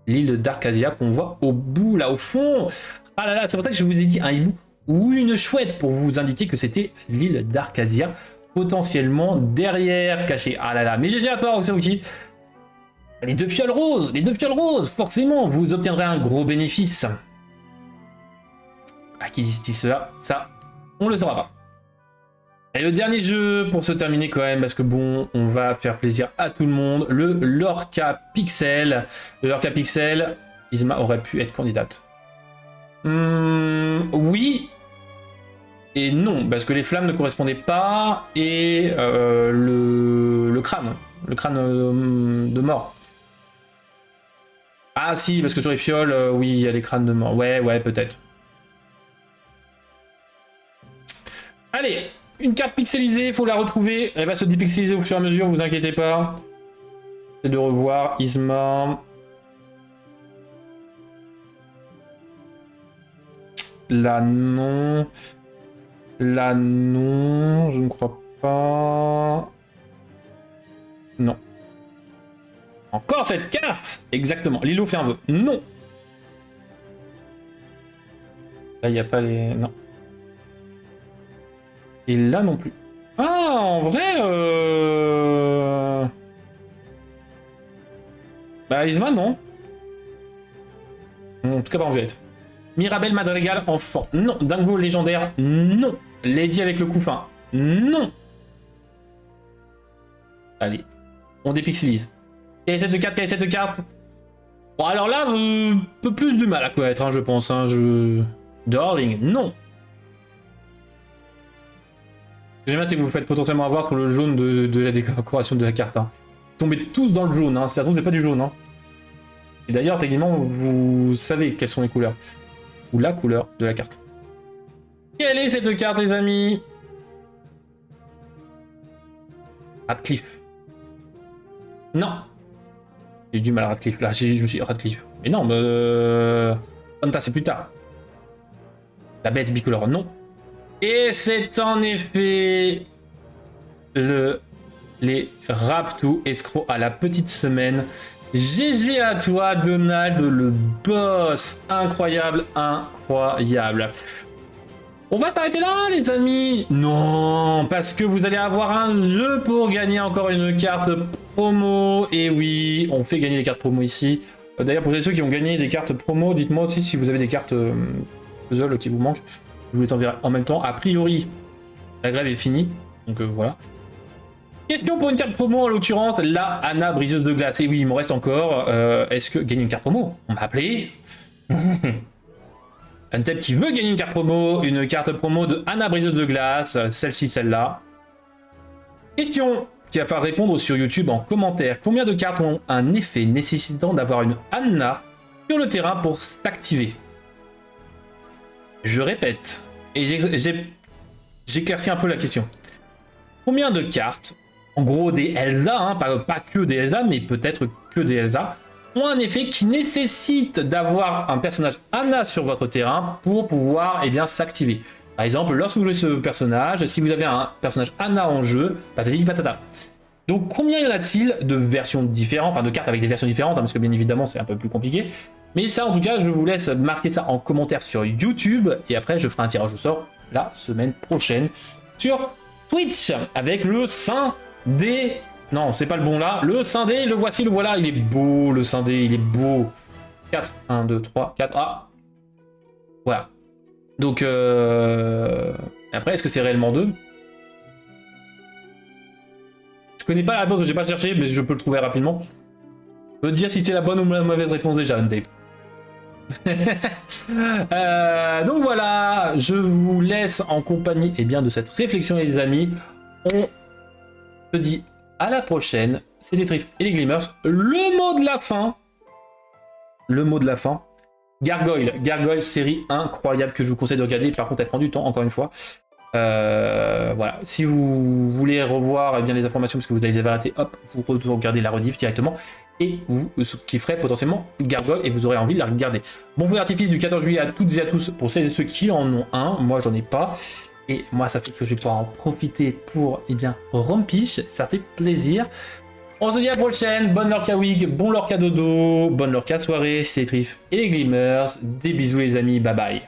l'île d'Arcadia qu'on voit au bout, là au fond. Ah là là, c'est pour ça que je vous ai dit un hibou ou une chouette pour vous indiquer que c'était l'île d'Arcadia, potentiellement derrière caché. Ah là là, mais GG à toi Roxeruki. Les 2 fioles roses, forcément, vous obtiendrez un gros bénéfice. À qui dit-il cela? Ça, on le saura pas. Et le dernier jeu pour se terminer quand même, parce que bon, on va faire plaisir à tout le monde, le Lorca Pixel. Le Lorca Pixel, Isma aurait pu être candidate. Oui et non, parce que les flammes ne correspondaient pas, et le crâne de mort. Ah si, parce que sur les fioles, oui, il y a les crânes de mort. Ouais, peut-être. Allez, une carte pixelisée, il faut la retrouver. Elle va se dépixeliser au fur et à mesure, vous inquiétez pas. C'est de revoir Isma. Là non. Là non, je ne crois pas. Non. Encore cette carte! Exactement, Lilo fait un vœu. Non. Là, il n'y a pas les... Non. Et là non plus. Ah, en vrai... Bah, Isma, non. En tout cas, pas en violette. Mirabelle Madrigal, enfant. Non. Dingo légendaire, non. Lady avec le couffin, non. Allez. On dépixelise. Quelle est cette carte? Quelle est cette carte? Bon, alors là, un peu plus du mal à connaître, hein, je pense. Hein, Darling, non. Ce que j'aime bien, c'est que vous faites potentiellement avoir sur le jaune de la décoration de la carte. Hein. Vous tombez tous dans le jaune, hein. Si ça se trouve, c'est pas du jaune. Hein. Et d'ailleurs, techniquement, vous savez quelles sont les couleurs. Ou la couleur de la carte. Quelle est cette carte, les amis? Radcliffe. Non. J'ai du mal à Radcliffe. Là, je me suis dit Radcliffe. Mais non, Fanta, c'est plus tard. La bête bicolore, non. Et c'est en effet les Raptou escrocs à la petite semaine. GG à toi, Donald, le boss. Incroyable, incroyable. On va s'arrêter là, les amis. Non, parce que vous allez avoir un jeu pour gagner encore une carte promo. Et oui, on fait gagner les cartes promo ici. D'ailleurs, pour ceux qui ont gagné des cartes promo, dites-moi aussi si vous avez des cartes puzzle qui vous manquent. Je vous les enverrai en même temps. A priori, la grève est finie. Donc voilà. Question pour une carte promo, en l'occurrence, la Anna briseuse de glace. Et oui, il m'en reste encore. Est-ce que gagner une carte promo? On m'a appelé. Un tel qui veut gagner une carte promo de Anna briseuse de glace. Celle-ci, celle-là. Question qui va falloir répondre sur YouTube en commentaire. Combien de cartes ont un effet nécessitant d'avoir une Anna sur le terrain pour s'activer? Je répète. Et j'éclaircis un peu la question. Combien de cartes, en gros des Elsa, hein, pas que des Elsa, mais peut-être que des Elsa, ont un effet qui nécessite d'avoir un personnage Anna sur votre terrain pour pouvoir s'activer. Par exemple, lorsque vous jouez ce personnage, si vous avez un personnage Anna en jeu, patati patata. Donc combien y en a-t-il de versions différentes, enfin de cartes avec des versions différentes, hein, parce que bien évidemment c'est un peu plus compliqué. Mais ça, en tout cas, je vous laisse marquer ça en commentaire sur YouTube, et après je ferai un tirage au sort la semaine prochaine sur Twitch, avec le Scindé. Non, c'est pas le bon là. Le Scindé, le voici, le voilà. Il est beau, le Scindé, il est beau. 4, 1, 2, 3, 4. Ah, voilà. Donc, après, est-ce que c'est réellement 2? Je connais pas la réponse, j'ai pas cherché, mais je peux le trouver rapidement. Je peux dire si c'est la bonne ou la mauvaise réponse déjà, Untape. Donc voilà, je vous laisse en compagnie de cette réflexion, les amis. On se dit à la prochaine. C'était Triff et les Glimmers. Le mot de la fin. Le mot de la fin. Gargoyle. Gargoyle, série incroyable que je vous conseille de regarder. Par contre, elle prend du temps, encore une fois. Voilà. Si vous voulez revoir les informations parce que vous avez raté, hop, vous regardez la rediff directement. Et vous kifferez potentiellement Gargoyle et vous aurez envie de la regarder. Bon feu d'artifice du 14 juillet à toutes et à tous pour celles et ceux qui en ont un. Moi, j'en ai pas. Et moi, ça fait que je vais pouvoir en profiter pour, Rompiche. Ça fait plaisir. On se dit à la prochaine. Bonne Lorca Week, bon Lorca Dodo, bonne Lorca soirée. C'était Triff et les Glimmers. Des bisous, les amis. Bye bye.